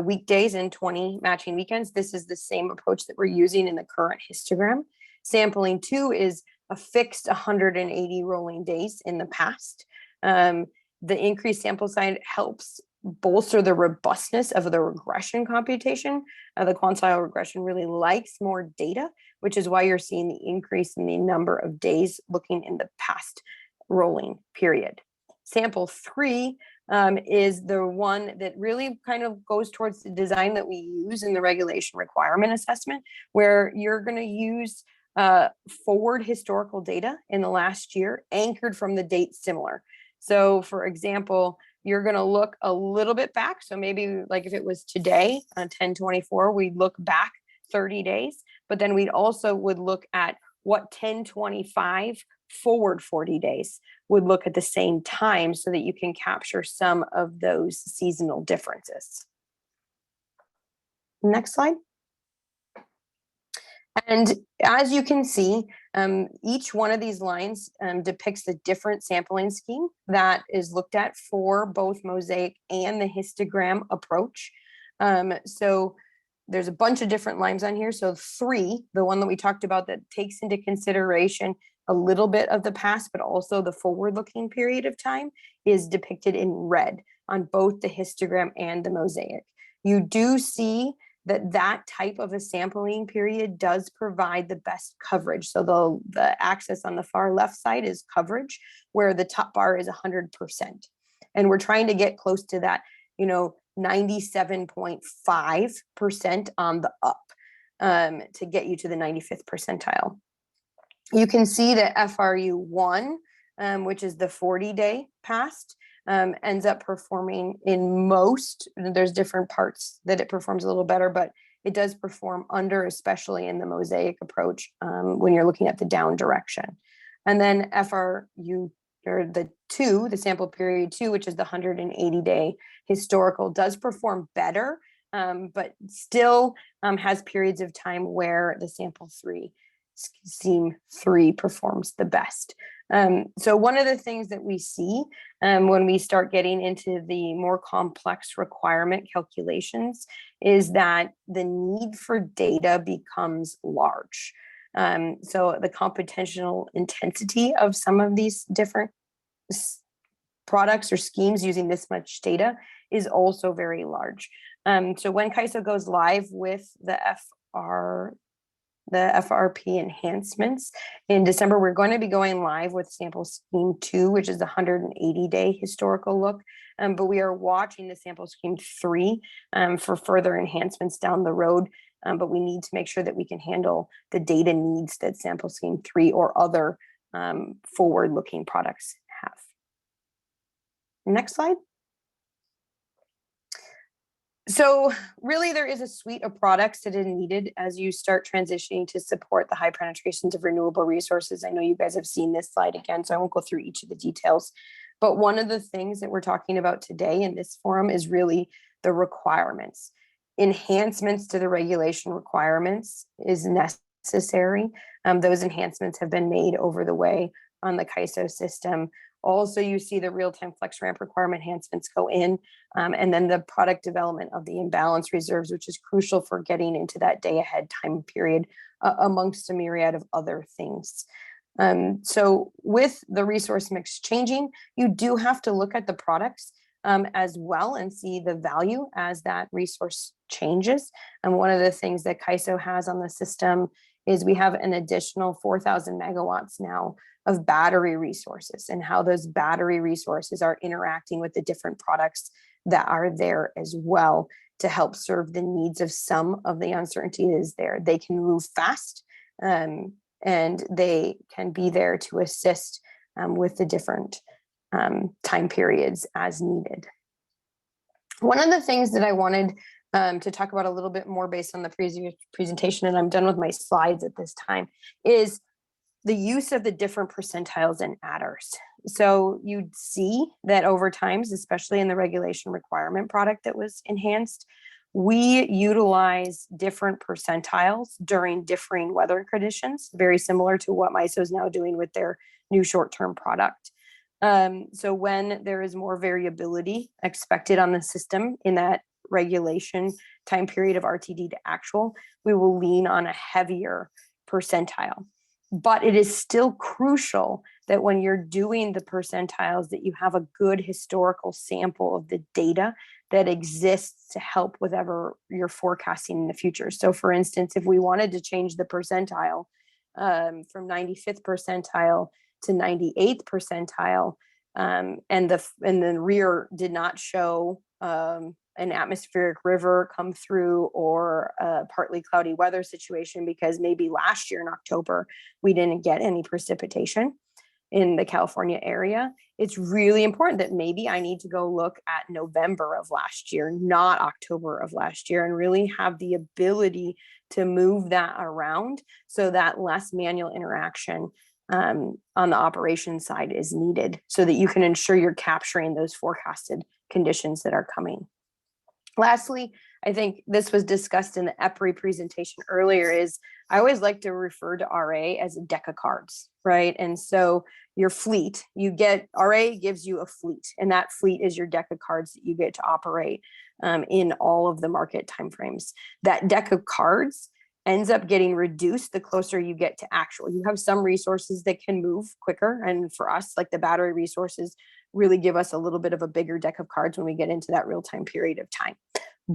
weekdays and 20 matching weekends. This is the same approach that we're using in the current histogram. Sampling 2 is a fixed 180 rolling days in the past. The increased sample size helps bolster the robustness of the regression computation. The quantile regression really likes more data, which is why you're seeing the increase in the number of days looking in the past rolling period. Sample 3 is the one that really kind of goes towards the design that we use in the regulation requirement assessment, where you're going to use forward historical data in the last year anchored from the date similar. So for example, you're going to look a little bit back. So maybe like if it was today on 10/24, we'd look back 30 days, but then we'd also would look at what 10/25 forward 40 days would look at the same time so that you can capture some of those seasonal differences. Next slide. And as you can see, each one of these lines depicts a different sampling scheme that is looked at for both mosaic and the histogram approach. So there's a bunch of different lines on here. So 3, the one that we talked about that takes into consideration a little bit of the past, but also the forward-looking period of time, is depicted in red on both the histogram and the mosaic. You do see that type of a sampling period does provide the best coverage. So the axis on the far left side is coverage, where the top bar is 100%. And we're trying to get close to that, 97.5% on the up to get you to the 95th percentile. You can see that FRU1, which is the 40-day past, ends up performing in most, there's different parts that it performs a little better, but it does perform under, especially in the mosaic approach when you're looking at the down direction. And then FRU, or the 2, the sample period 2, which is the 180-day historical, does perform better, but still has periods of time where the sample 3, scheme 3 performs the best. So one of the things that we see when we start getting into the more complex requirement calculations is that the need for data becomes large. So the computational intensity of some of these different products or schemes using this much data is also very large. So when CAISO goes live with the FRP enhancements in December, we're going to be going live with sample scheme 2, which is the 180-day historical look. But we are watching the sample scheme 3 for further enhancements down the road. But we need to make sure that we can handle the data needs that sample scheme 3 or other forward-looking products have. Next slide. So really there is a suite of products that is needed as you start transitioning to support the high penetrations of renewable resources. I know you guys have seen this slide again, so I won't go through each of the details. But one of the things that we're talking about today in this forum is really the requirements. Enhancements to the regulation requirements is necessary. Those enhancements have been made over the way on the CAISO system. Also, you see the real-time flex ramp requirement enhancements go in, and then the product development of the imbalance reserves, which is crucial for getting into that day ahead time period, amongst a myriad of other things. So with the resource mix changing, you do have to look at the products as well and see the value as that resource changes. And one of the things that CAISO has on the system is we have an additional 4,000 megawatts now of battery resources and how those battery resources are interacting with the different products that are there as well to help serve the needs of some of the uncertainty that is there. They can move fast and they can be there to assist with the different time periods as needed. One of the things that I wanted to talk about a little bit more based on the presentation, and I'm done with my slides at this time, is the use of the different percentiles and adders. So you'd see that over times, especially in the regulation requirement product that was enhanced, we utilize different percentiles during differing weather conditions, very similar to what MISO is now doing with their new short-term product. So when there is more variability expected on the system in that regulation time period of RTD to actual, we will lean on a heavier percentile. But it is still crucial that when you're doing the percentiles that you have a good historical sample of the data that exists to help with whatever you're forecasting in the future. So for instance, if we wanted to change the percentile from 95th percentile to 98th percentile, and the rear did not show an atmospheric river come through or a partly cloudy weather situation because maybe last year in October we didn't get any precipitation in the California area, it's really important that maybe I need to go look at November of last year, not October of last year, and really have the ability to move that around so that less manual interaction on the operations side is needed so that you can ensure you're capturing those forecasted conditions that are coming. Lastly, I think this was discussed in the EPRI presentation earlier, is I always like to refer to RA as a deck of cards, right? And so your fleet, you get, RA gives you a fleet, and that fleet is your deck of cards that you get to operate in all of the market timeframes. That deck of cards ends up getting reduced the closer you get to actual. You have some resources that can move quicker, and for us, like the battery resources, really give us a little bit of a bigger deck of cards when we get into that real-time period of time.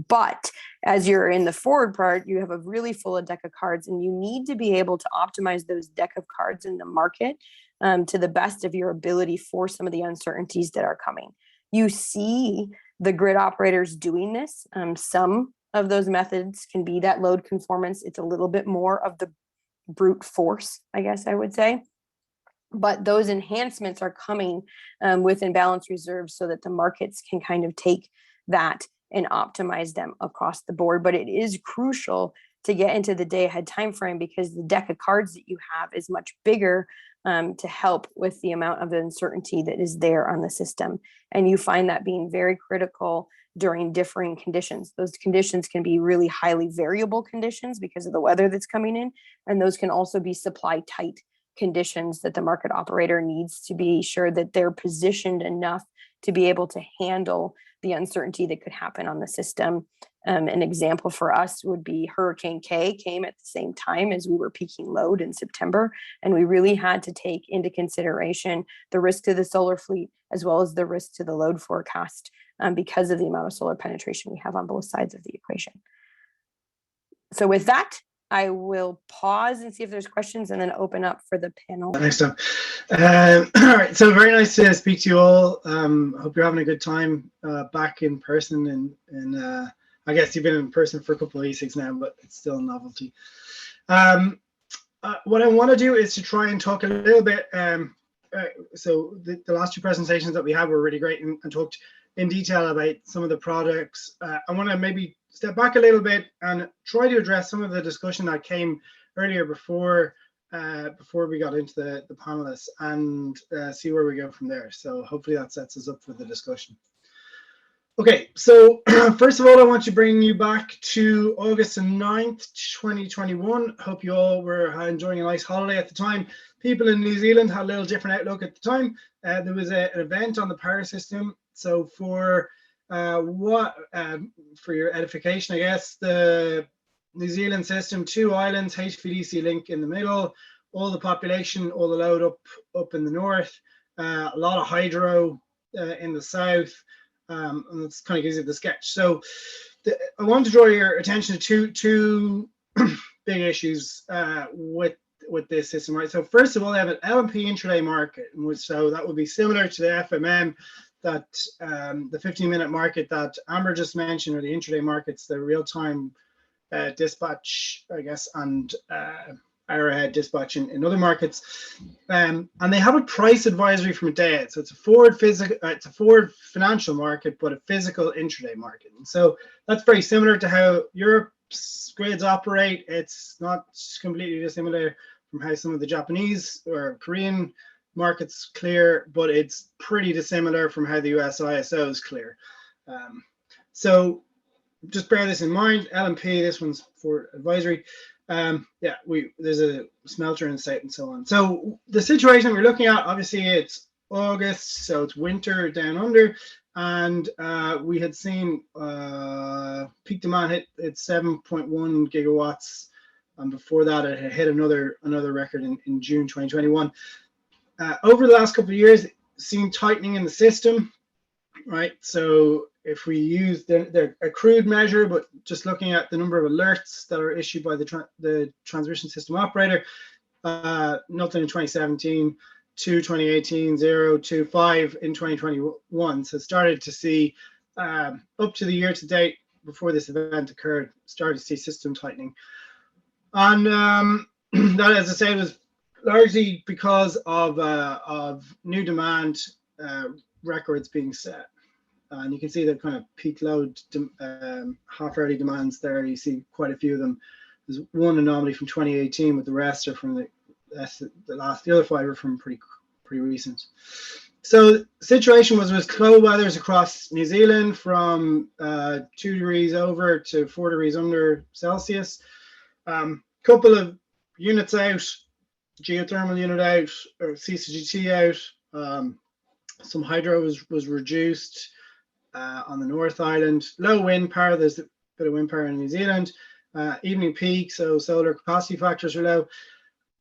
But as you're in the forward part, you have a really full deck of cards, and you need to be able to optimize those deck of cards in the market to the best of your ability for some of the uncertainties that are coming. You see the grid operators doing this. Some of those methods can be that load conformance. It's a little bit more of the brute force, I guess I would say. But those enhancements are coming with imbalance reserves so that the markets can kind of take that and optimize them across the board. But it is crucial to get into the day ahead time frame, because the deck of cards that you have is much bigger to help with the amount of uncertainty that is there on the system. And you find that being very critical during differing conditions. Those conditions can be really highly variable conditions because of the weather that's coming in, and those can also be supply tight conditions that the market operator needs to be sure that they're positioned enough to be able to handle the uncertainty that could happen on the system. An example for us would be Hurricane K came at the same time as we were peaking load in September, and we really had to take into consideration the risk to the solar fleet as well as the risk to the load forecast because of the amount of solar penetration we have on both sides of the equation. So with that, I will pause and see if there's questions and then open up for the panel. Next time. All right, so very nice to speak to you all. Hope you're having a good time back in person, and I guess you've been in person for a couple of ESIGs now, but it's still a novelty. What I want to do is to try and talk a little bit. So the last two presentations that we had were really great and talked in detail about some of the products. I want to maybe step back a little bit and try to address some of the discussion that came earlier before we got into the panelists, and see where we go from there. So hopefully that sets us up for the discussion. Okay, so first of all, I want to bring you back to August 9th, 2021. Hope you all were enjoying a nice holiday at the time. People in New Zealand had a little different outlook at the time. There was an event on the power system. So for your edification, I guess, the New Zealand system, 2 islands, HVDC link in the middle, all the population, all the load up in the north, a lot of hydro in the south, and that's kind of gives you the sketch. So I want to draw your attention to two big issues with this system, right? So first of all, they have an LNP intraday market, so that would be similar to the FMM, that the 15-minute market that Amber just mentioned, or the intraday markets, the real-time dispatch, I guess, and hour-ahead dispatch in other markets, and they have a price advisory from a day ahead. So it's a forward financial market, but a physical intraday market. And so that's very similar to how Europe's grids operate. It's not completely dissimilar from how some of the Japanese or Korean markets clear, but it's pretty dissimilar from how the US ISOs clear. So just bear this in mind. LNP, this one's for advisory. Yeah, there's a smelter in state and so on. So the situation we're looking at, obviously it's August, so it's winter down under, and we had seen peak demand hit 7.1 gigawatts, and before that it had hit another record in June 2021. Over the last couple of years, seen tightening in the system, right? So if we use a crude measure, but just looking at the number of alerts that are issued by the transmission system operator, nothing in 2017, 2 2018, 0 to 5 in 2021. So started to see up to the year to date before this event occurred, started to see system tightening. And that, as I said, was largely because of new demand records being set. And you can see the kind of peak load half-hourly demands there. You see quite a few of them. There's one anomaly from 2018, but the rest are from the other 5 are from pretty recent. So the situation was cold weathers across New Zealand from 2 degrees over to 4 degrees under Celsius. Couple of units out, geothermal unit out, or CCGT out. Some hydro was reduced on the North Island. Low wind power, there's a bit of wind power in New Zealand. Evening peak, so solar capacity factors are low.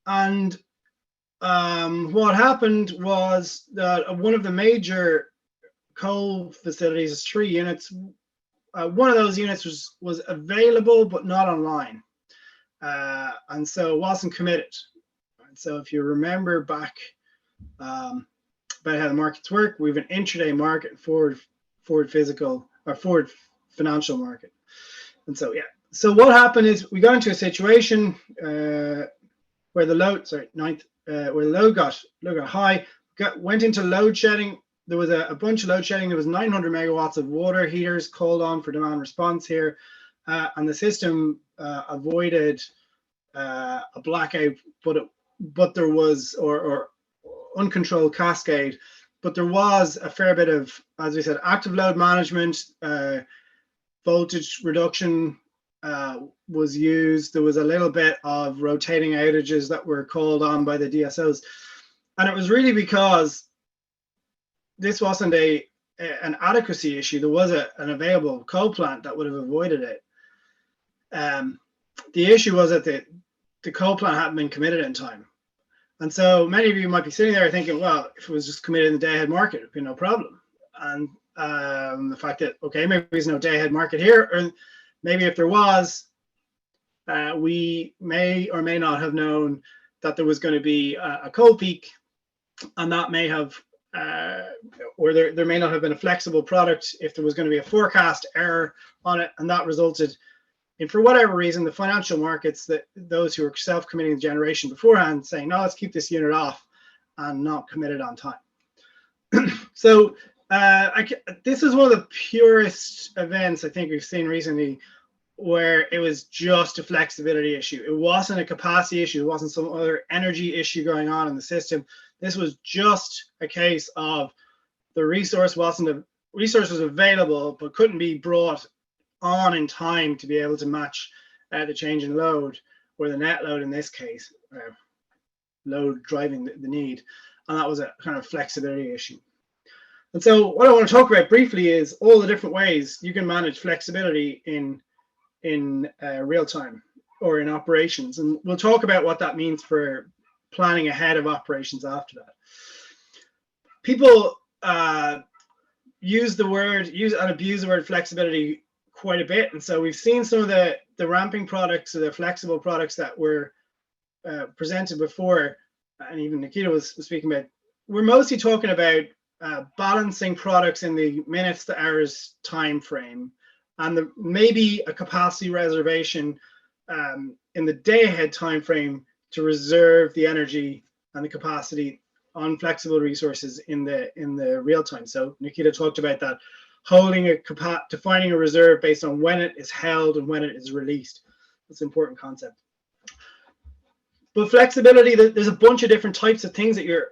And what happened was that one of the major coal facilities, 3 units, one of those units was available but not online. And so it wasn't committed. And so if you remember back about how the markets work, we have an intraday market, forward forward physical or forward financial market. And so, yeah. So what happened is we got into a situation where the load, where the load got high, went into load shedding. There was a bunch of load shedding. There was 900 megawatts of water heaters called on for demand response here, and the system avoided a blackout, but there was or uncontrolled cascade. But there was a fair bit of, as we said, active load management, voltage reduction was used. There was a little bit of rotating outages that were called on by the DSOs. And it was really because this wasn't an adequacy issue. There was an available coal plant that would have avoided it. The issue was that the coal plant hadn't been committed in time. And so many of you might be sitting there thinking, well, if it was just committed in the day-ahead market, it'd be no problem. And the fact that, okay, maybe there's no day-ahead market here, or maybe if there was, we may or may not have known that there was going to be a coal peak, and that may have, or there may not have been a flexible product if there was going to be a forecast error on it, and that resulted in, for whatever reason, the financial markets, that those who are self-committing the generation beforehand saying, no, let's keep this unit off and not commit it on time. So this is one of the purest events I think we've seen recently where it was just a flexibility issue. It wasn't a capacity issue. It wasn't some other energy issue going on in the system. This was just a case of the resource was available, but couldn't be brought on in time to be able to match the change in load, or the net load in this case, load driving the need. And that was a kind of flexibility issue. And so what I want to talk about briefly is all the different ways you can manage flexibility in real time or in operations. And we'll talk about what that means for planning ahead of operations after that. People use and abuse the word flexibility quite a bit. And so we've seen some of the ramping products or the flexible products that were presented before, and even Nikita was speaking about. We're mostly talking about balancing products in the minutes to hours time frame, and maybe a capacity reservation in the day ahead time frame to reserve the energy and the capacity on flexible resources in the real time. So Nikita talked about that, defining a reserve based on when it is held and when it is released. That's an important concept. But flexibility, there's a bunch of different types of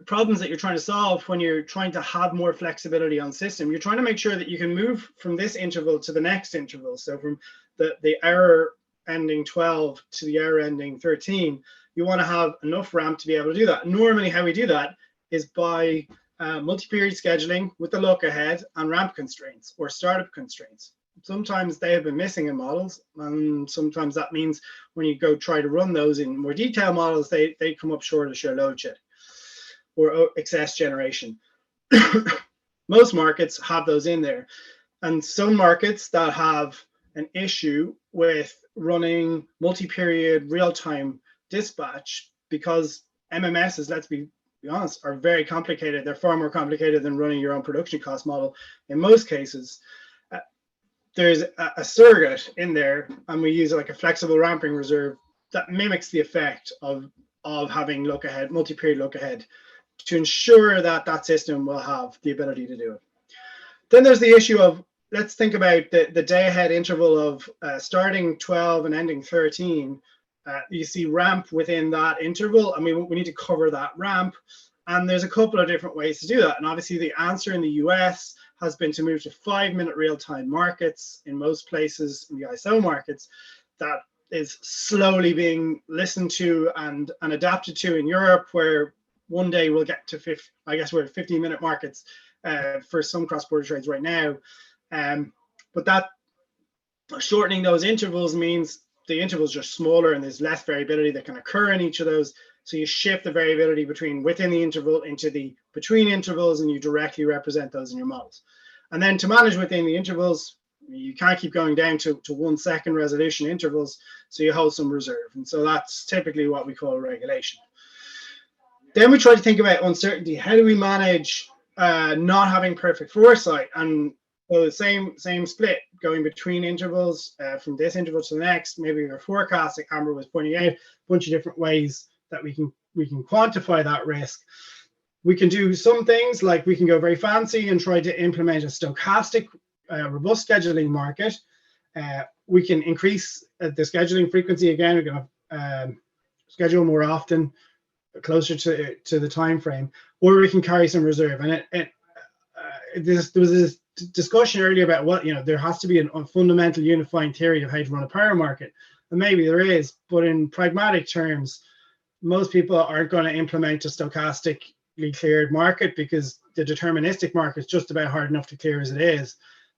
problems that you're trying to solve when you're trying to have more flexibility on system. You're trying to make sure that you can move from this interval to the next interval. So from the hour ending 12 to the hour ending 13, you want to have enough ramp to be able to do that. Normally how we do that is by multi-period scheduling with the look ahead and ramp constraints or startup constraints. Sometimes they have been missing in models, and sometimes that means when you go try to run those in more detailed models, they come up short of shear load shed or excess generation. Most markets have those in there, and some markets that have an issue with running multi-period real-time dispatch, because MMSs, let's be honest, are very complicated. They're far more complicated than running your own production cost model in most cases. There's a surrogate in there, and we use like a flexible ramping reserve that mimics the effect of having look ahead, multi-period look ahead, to ensure that that system will have the ability to do it. Then there's the issue of, let's think about the day ahead interval of starting 12 and ending 13. You see ramp within that interval. I mean, we need to cover that ramp, and there's a couple of different ways to do that. And obviously the answer in the US has been to move to 5-minute real-time markets in most places in the ISO markets. That is slowly being listened to and adapted to in Europe, where one day we'll get to I guess we're at 15-minute markets for some cross-border trades right now. But that shortening those intervals means the intervals are smaller and there's less variability that can occur in each of those. So you shift the variability within the interval into the between intervals, and you directly represent those in your models. And then to manage within the intervals, you can't keep going down to 1 second resolution intervals, so you hold some reserve. And so that's typically what we call regulation. Then we try to think about uncertainty. How do we manage not having perfect foresight? And So the same split going between intervals from this interval to the next. Maybe your forecast, like Amber was pointing out, a bunch of different ways that we can quantify that risk. We can do some things like we can go very fancy and try to implement a stochastic robust scheduling market. We can increase the scheduling frequency again. We're going to schedule more often, closer to the time frame, or we can carry some reserve. And there was this discussion earlier about what, there has to be a fundamental unifying theory of how to run a power market, and maybe there is, but in pragmatic terms, most people aren't going to implement a stochastically cleared market because the deterministic market is just about hard enough to clear as it is.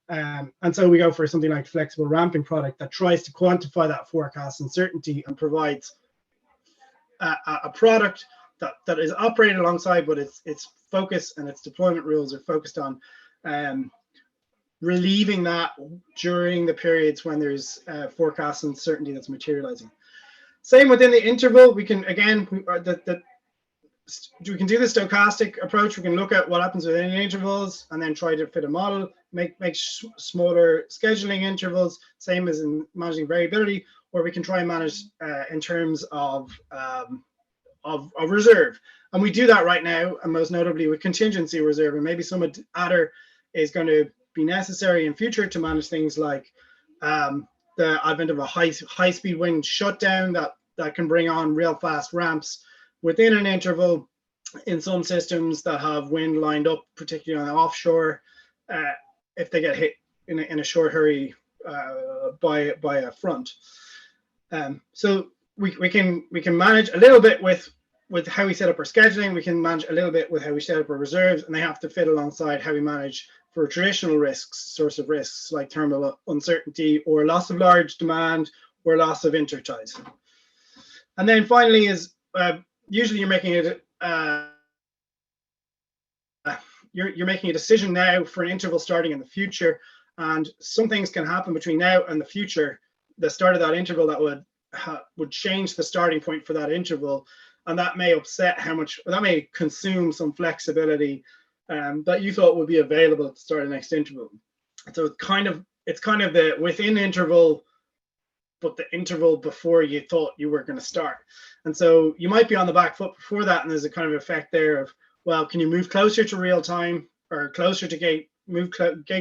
And so we go for something like flexible ramping product that tries to quantify that forecast uncertainty and provides a product that is operated alongside, but its focus and its deployment rules are focused on relieving that during the periods when there's forecast uncertainty that's materializing. Same within the interval. We can, again, we can do the stochastic approach. We can look at what happens within intervals and then try to fit a model, make smaller scheduling intervals, same as in managing variability, or we can try and manage in terms of reserve. And we do that right now, and most notably with contingency reserve, and maybe some adder is going to be necessary in future to manage things like the advent of a high-speed wind shutdown that can bring on real fast ramps within an interval in some systems that have wind lined up, particularly on the offshore, if they get hit in a short hurry by a front. So we can manage a little bit with how we set up our scheduling. We can manage a little bit with how we set up our reserves, and they have to fit alongside how we manage for traditional risks, source of risks like thermal uncertainty or loss of large demand or loss of interties. And then finally is usually you're making it you're making a decision now for an interval starting in the future, and some things can happen between now and the future, the start of that interval, that would change the starting point for that interval, and that may upset that may consume some flexibility that you thought would be available at the start of the next interval. So it's kind of the within interval, but the interval before you thought you were going to start. And so you might be on the back foot before that, and there's a kind of effect there of, well, can you move closer to real time or closer to gate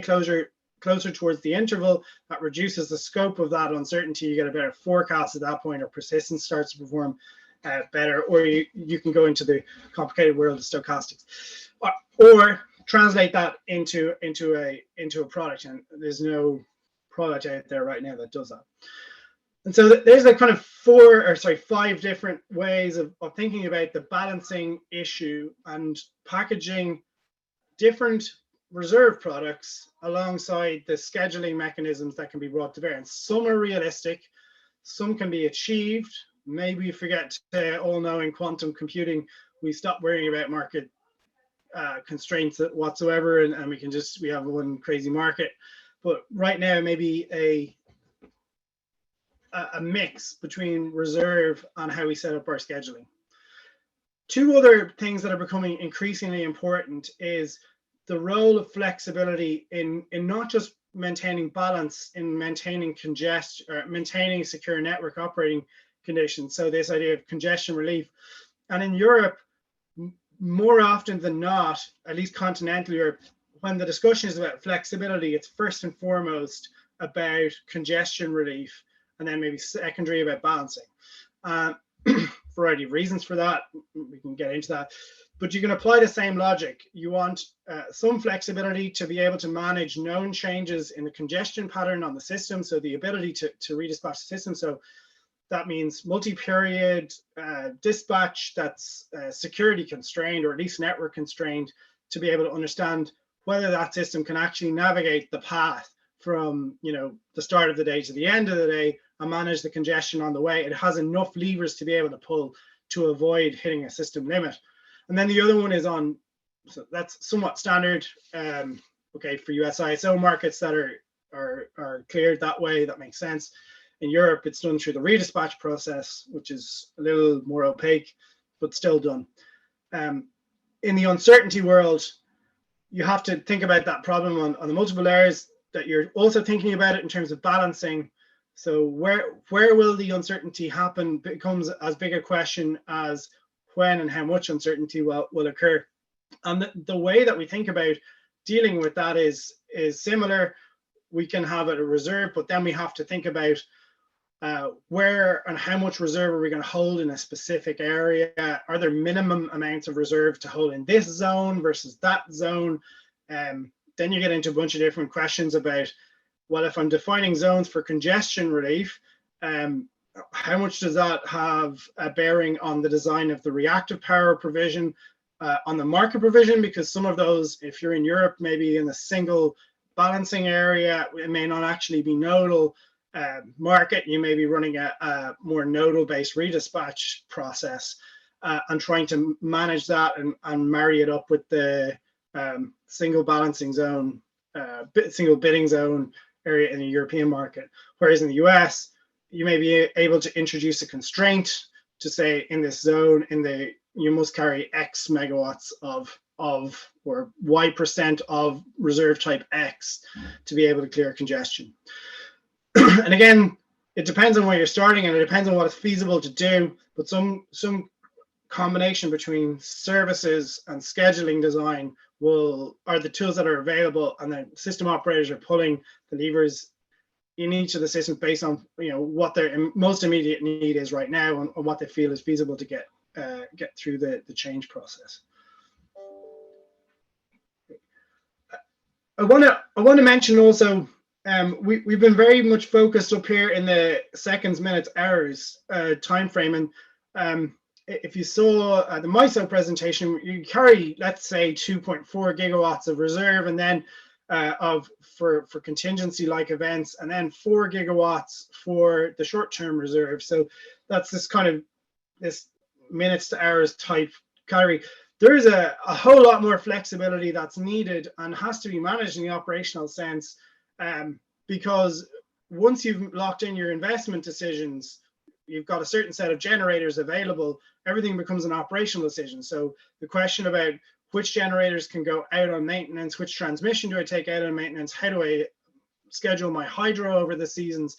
closer towards the interval? That reduces the scope of that uncertainty. You get a better forecast at that point, or persistence starts to perform better, or you can go into the complicated world of stochastics, or translate that into a product. And there's no product out there right now that does that. And so there's like kind of 5 different ways of thinking about the balancing issue and packaging different reserve products alongside the scheduling mechanisms that can be brought to bear. And some are realistic, some can be achieved. Maybe you forget to all know in quantum computing, we stop worrying about market constraints whatsoever, and we have one crazy market. But right now, maybe a mix between reserve and how we set up our scheduling. 2 other things that are becoming increasingly important is the role of flexibility in not just maintaining balance, in maintaining congestion or maintaining secure network operating conditions. So this idea of congestion relief. And in Europe, more often than not, at least continental Europe, when the discussion is about flexibility, it's first and foremost about congestion relief, and then maybe secondary about balancing. Variety of reasons for that, we can get into that, but you can apply the same logic. You want some flexibility to be able to manage known changes in the congestion pattern on the system, so the ability to redispatch the system. So that means multi-period dispatch that's security constrained, or at least network constrained, to be able to understand whether that system can actually navigate the path from the start of the day to the end of the day and manage the congestion on the way. It has enough levers to be able to pull to avoid hitting a system limit. And then the other one is so that's somewhat standard, okay, for US ISO markets that are cleared that way. That makes sense. In Europe, it's done through the redispatch process, which is a little more opaque, but still done. In the uncertainty world, you have to think about that problem on the multiple layers, that you're also thinking about it in terms of balancing. So where will the uncertainty happen becomes as big a question as when and how much uncertainty will occur. And the way that we think about dealing with that is similar. We can have a reserve, but then we have to think about where and how much reserve are we going to hold in a specific area? Are there minimum amounts of reserve to hold in this zone versus that zone? Then you get into a bunch of different questions about, well, if I'm defining zones for congestion relief, how much does that have a bearing on the design of the reactive power provision, on the market provision? Because some of those, if you're in Europe, maybe in a single balancing area, it may not actually be nodal market. You may be running a more nodal based redispatch process, and trying to manage that and marry it up with the single balancing zone, single bidding zone area in the European market. Whereas in the US, you may be able to introduce a constraint to say, in this zone, you must carry X megawatts of or Y% of reserve type X to be able to clear congestion. And again, it depends on where you're starting, and it depends on what is feasible to do, but some combination between services and scheduling design are the tools that are available, and then system operators are pulling the levers in each of the systems based on what their most immediate need is right now, and what they feel is feasible to get through the change process. I want to mention also, we've been very much focused up here in the seconds, minutes, hours time frame, and if you saw the MISO presentation, you carry, let's say, 2.4 gigawatts of reserve, and then for contingency like events, and then 4 gigawatts for the short-term reserve. So that's this kind of this minutes to hours type carry. There is a whole lot more flexibility that's needed and has to be managed in the operational sense, because once you've locked in your investment decisions, you've got a certain set of generators available, everything becomes an operational decision. So the question about which generators can go out on maintenance, which transmission do I take out on maintenance, how do I schedule my hydro over the seasons,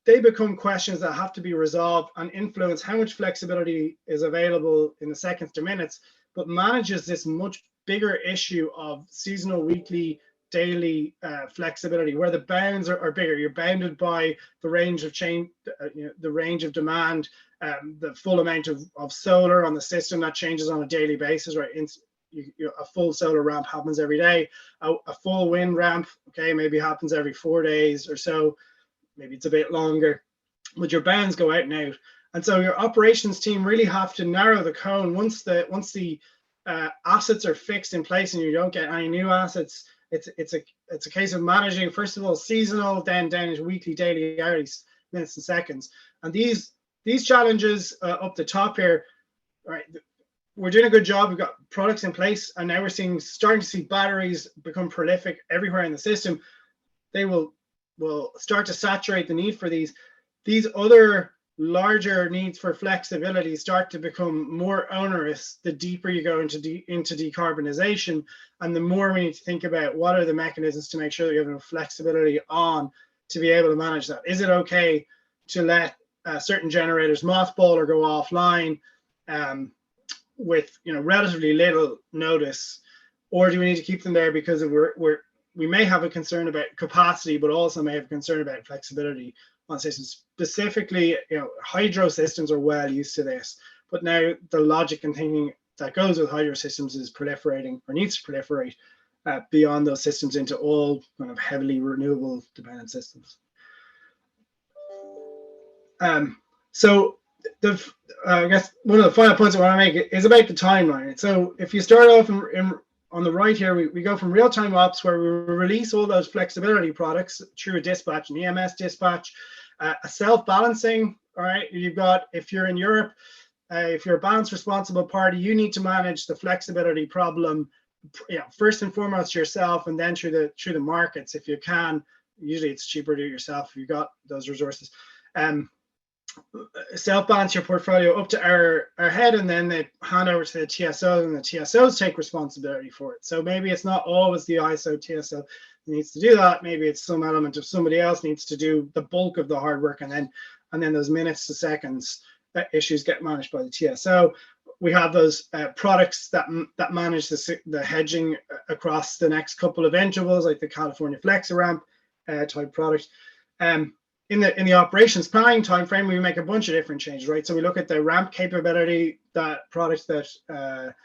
they become questions that have to be resolved and influence how much flexibility is available in the seconds to minutes, but manages this much bigger issue of seasonal, weekly, daily flexibility, where the bounds are bigger. You're bounded by the range of change, the range of demand, the full amount of solar on the system that changes on a daily basis, right? A full solar ramp happens every day. A full wind ramp, okay, maybe happens every 4 days or so. Maybe it's a bit longer, but your bounds go out and out. And so your operations team really have to narrow the cone. Once the assets are fixed in place and you don't get any new assets, it's a case of managing, first of all, seasonal, then down into weekly, daily, hours, minutes, and seconds. And these challenges up the top here, right? We're doing a good job. We've got products in place, and now we're starting to see batteries become prolific everywhere in the system. They will start to saturate the need for these. These other larger needs for flexibility start to become more onerous the deeper you go into decarbonization, and the more we need to think about what are the mechanisms to make sure that you have enough flexibility on to be able to manage that. Is it okay to let certain generators mothball or go offline with relatively little notice, or do we need to keep them there because we may have a concern about capacity, but also may have a concern about flexibility on systems? Specifically, hydro systems are well used to this, but now the logic and thinking that goes with hydro systems is proliferating, or needs to proliferate beyond those systems into all kind of heavily renewable dependent systems. So I guess one of the final points I want to make is about the timeline. So if you start off on the right here, we go from real-time ops, where we release all those flexibility products through a dispatch, an EMS dispatch, a self-balancing. All right, you've got, if you're in Europe, if you're a balance responsible party, you need to manage the flexibility problem, first and foremost yourself, and then through the markets if you can. Usually it's cheaper to do it yourself if you've got those resources. self-balance your portfolio up to our head, and then they hand over to the TSOs, and the TSOs take responsibility for it. So maybe it's not always the ISO TSO that needs to do that. Maybe it's some element of somebody else needs to do the bulk of the hard work, and then those minutes to seconds issues get managed by the TSO. We have those products that manage the hedging across the next couple of intervals, like the California FlexiRamp type product. In the operations planning timeframe, we make a bunch of different changes, right? So we look at the ramp capability, that product that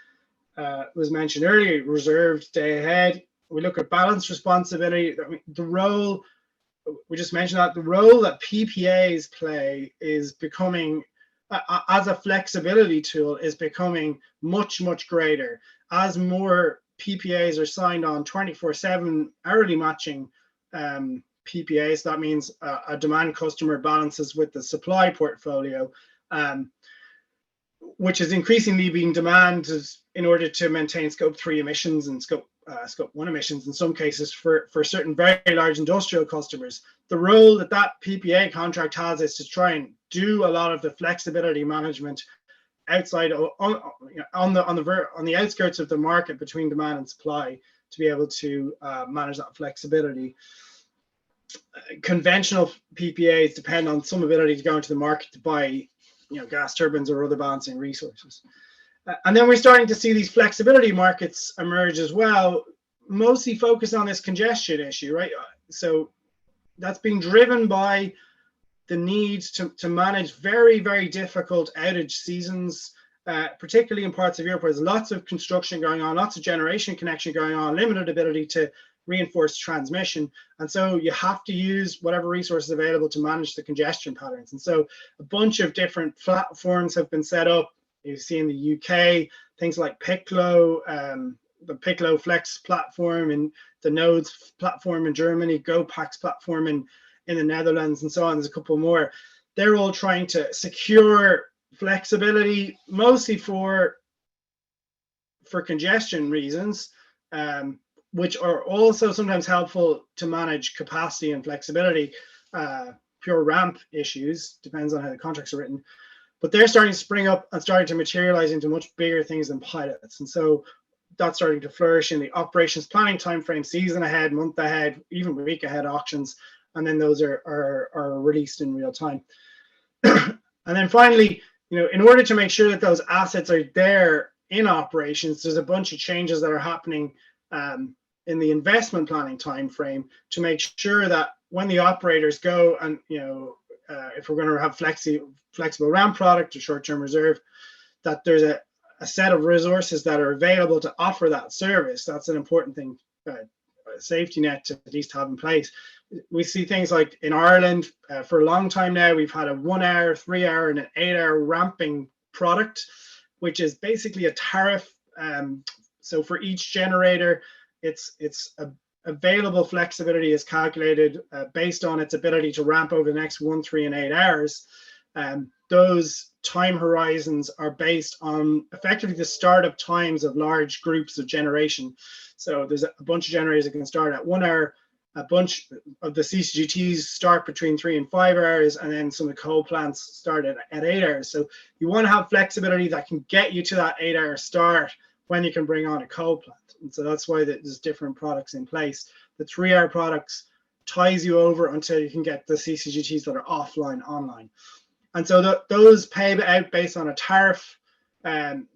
was mentioned earlier, reserved day ahead. We look at balance responsibility. I mean, the role, we just mentioned that the role that PPAs play is becoming, as a flexibility tool, is becoming much, much greater. As more PPAs are signed on 24/7 hourly matching PPAs, that means a demand customer balances with the supply portfolio, which is increasingly being demanded in order to maintain scope 3 emissions and scope 1 emissions in some cases for certain very large industrial customers. The role that PPA contract has is to try and do a lot of the flexibility management outside on the outskirts of the market between demand and supply, to be able to manage that flexibility. Conventional PPAs depend on some ability to go into the market to buy, gas turbines or other balancing resources. And then we're starting to see these flexibility markets emerge as well, mostly focused on this congestion issue, right? So that's being driven by the need to manage very, very difficult outage seasons, particularly in parts of Europe where there's lots of construction going on, lots of generation connection going on, limited ability to reinforce transmission. And so you have to use whatever resources available to manage the congestion patterns. And so a bunch of different platforms have been set up. You see in the UK, things like Picklo, the Picklo Flex platform, and the Nodes platform in Germany, GoPax platform in the Netherlands, and so on. There's a couple more. They're all trying to secure flexibility, mostly for congestion reasons, which are also sometimes helpful to manage capacity and flexibility, pure ramp issues, depends on how the contracts are written. But they're starting to spring up and starting to materialize into much bigger things than pilots. And so that's starting to flourish in the operations planning timeframe, season ahead, month ahead, even week ahead auctions. And then those are released in real time. And then finally, in order to make sure that those assets are there in operations, there's a bunch of changes that are happening in the investment planning timeframe to make sure that when the operators go and, if we're going to have flexible ramp product or short-term reserve, that there's a set of resources that are available to offer that service. That's an important thing, safety net to at least have in place. We see things like in Ireland, for a long time now, we've had a 1 hour, 3 hour, and an 8 hour ramping product, which is basically a tariff. So for each generator, its available flexibility is calculated based on its ability to ramp over the next 1, 3, and 8 hours. Those time horizons are based on effectively the startup times of large groups of generation. So there's a bunch of generators that can start at 1 hour. A bunch of the CCGTs start between 3 and 5 hours, and then some of the coal plants start at 8 hours. So you want to have flexibility that can get you to that 8 hour start when you can bring on a coal plant. And so that's why there's different products in place. The 3 hour products ties you over until you can get the CCGTs that are offline online. And so those pay out based on a tariff.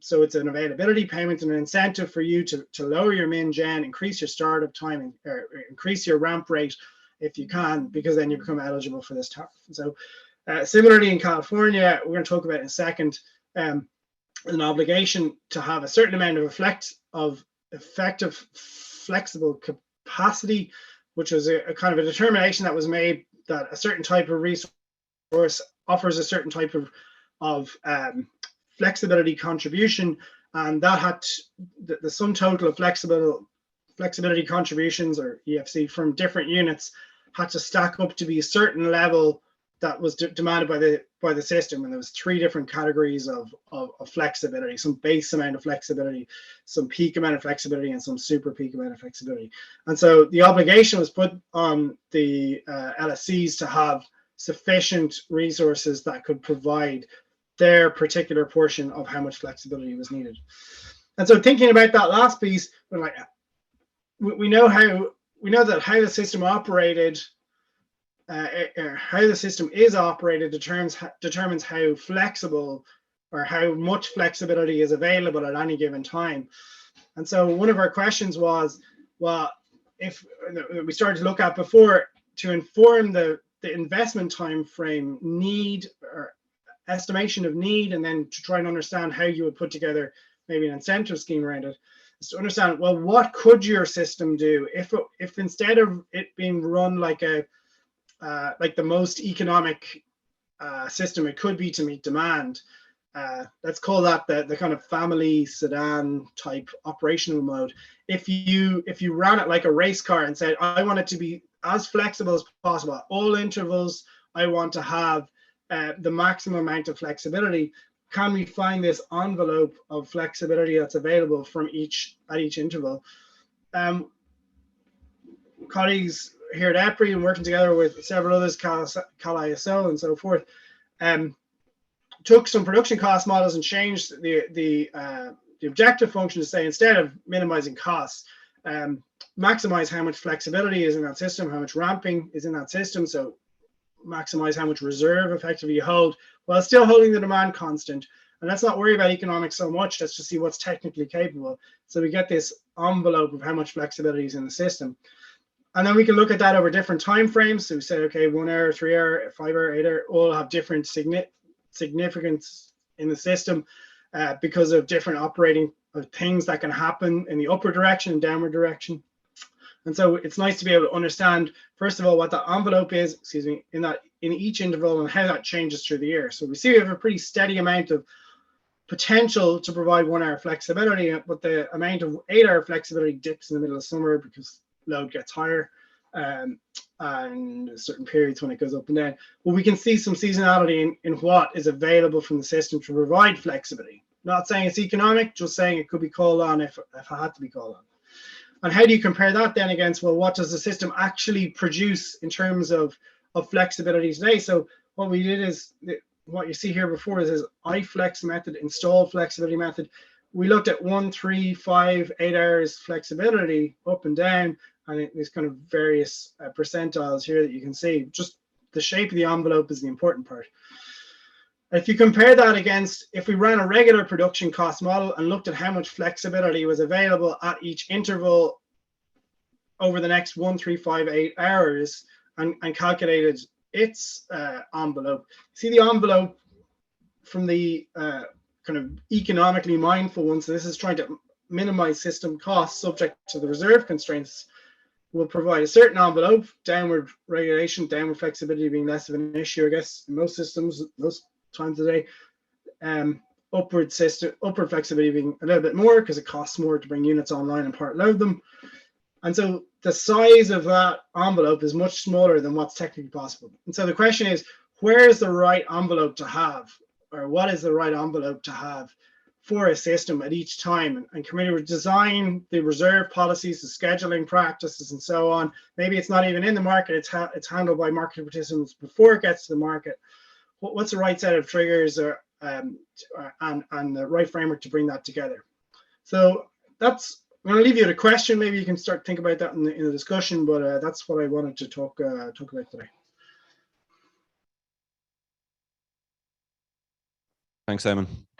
So it's an availability payment and an incentive for you to lower your min gen, increase your startup time, or increase your ramp rate if you can, because then you become eligible for this tariff. So similarly in California, we're going to talk about in a second, an obligation to have a certain amount of effective flexible capacity, which was a kind of a determination that was made that a certain type of resource offers a certain type of flexibility contribution, and that had the sum total of flexibility contributions, or EFC, from different units had to stack up to be a certain level that was demanded by the system. And there was 3 different categories of flexibility: some base amount of flexibility, some peak amount of flexibility, and some super peak amount of flexibility. And so the obligation was put on the LSCs to have sufficient resources that could provide their particular portion of how much flexibility was needed. And so thinking about that last piece, we're like, we know that how the system operated, how the system is operated determines how flexible or how much flexibility is available at any given time. And so one of our questions was, well, if we started to look at before, to inform the investment time frame need or estimation of need, and then to try and understand how you would put together maybe an incentive scheme around it, is to understand, well, what could your system do if instead of it being run like the most economic system it could be to meet demand. Let's call that the kind of family sedan type operational mode. If you ran it like a race car and said, I want it to be as flexible as possible, at all intervals, I want to have the maximum amount of flexibility. Can we find this envelope of flexibility that's available from at each interval? Colleagues here at EPRI and working together with several others, CAISO and so forth, took some production cost models and changed the objective function to say, instead of minimizing costs, maximize how much flexibility is in that system, how much ramping is in that system. So maximize how much reserve effectively you hold while still holding the demand constant. And let's not worry about economics so much. Let's just see what's technically capable. So we get this envelope of how much flexibility is in the system. And then we can look at that over different time frames. So we say, okay, 1 hour, 3 hour, 5 hour, 8 hour, all have different significance in the system because of different operating of things that can happen in the upward direction and downward direction. And so it's nice to be able to understand, first of all, what that envelope is, in each interval, and how that changes through the year. So we see we have a pretty steady amount of potential to provide 1 hour flexibility, but the amount of 8 hour flexibility dips in the middle of summer because load gets higher, and certain periods when it goes up and down. But we can see some seasonality in what is available from the system to provide flexibility. Not saying it's economic, just saying it could be called on if it had to be called on. And how do you compare that then against, well, what does the system actually produce in terms of flexibility today? So what we did is, what you see here before is iFlex method, installed flexibility method. We looked at 1, 3, 5, 8 hours flexibility up and down, and there's kind of various percentiles here that you can see. Just the shape of the envelope is the important part. If you compare that against, if we ran a regular production cost model and looked at how much flexibility was available at each interval over the next 1, 3, 5, 8 hours, and calculated its envelope, see the envelope from the kind of economically mindful one. So this is trying to minimize system costs subject to the reserve constraints. Will provide a certain envelope, downward regulation, downward flexibility being less of an issue, I guess, in most systems, most times a day. Upward flexibility being a little bit more because it costs more to bring units online and part load them. And so the size of that envelope is much smaller than what's technically possible. And so the question is, where is the right envelope to have, or what is the right envelope to have for a system at each time? And can we design the reserve policies, the scheduling practices, and so on? Maybe it's not even in the market, it's handled by market participants before it gets to the market. What's the right set of triggers and the right framework to bring that together? So that's, I'm going to leave you with a question. Maybe you can start think about that in the discussion, but that's what I wanted to talk about today. Thanks, Eamonn.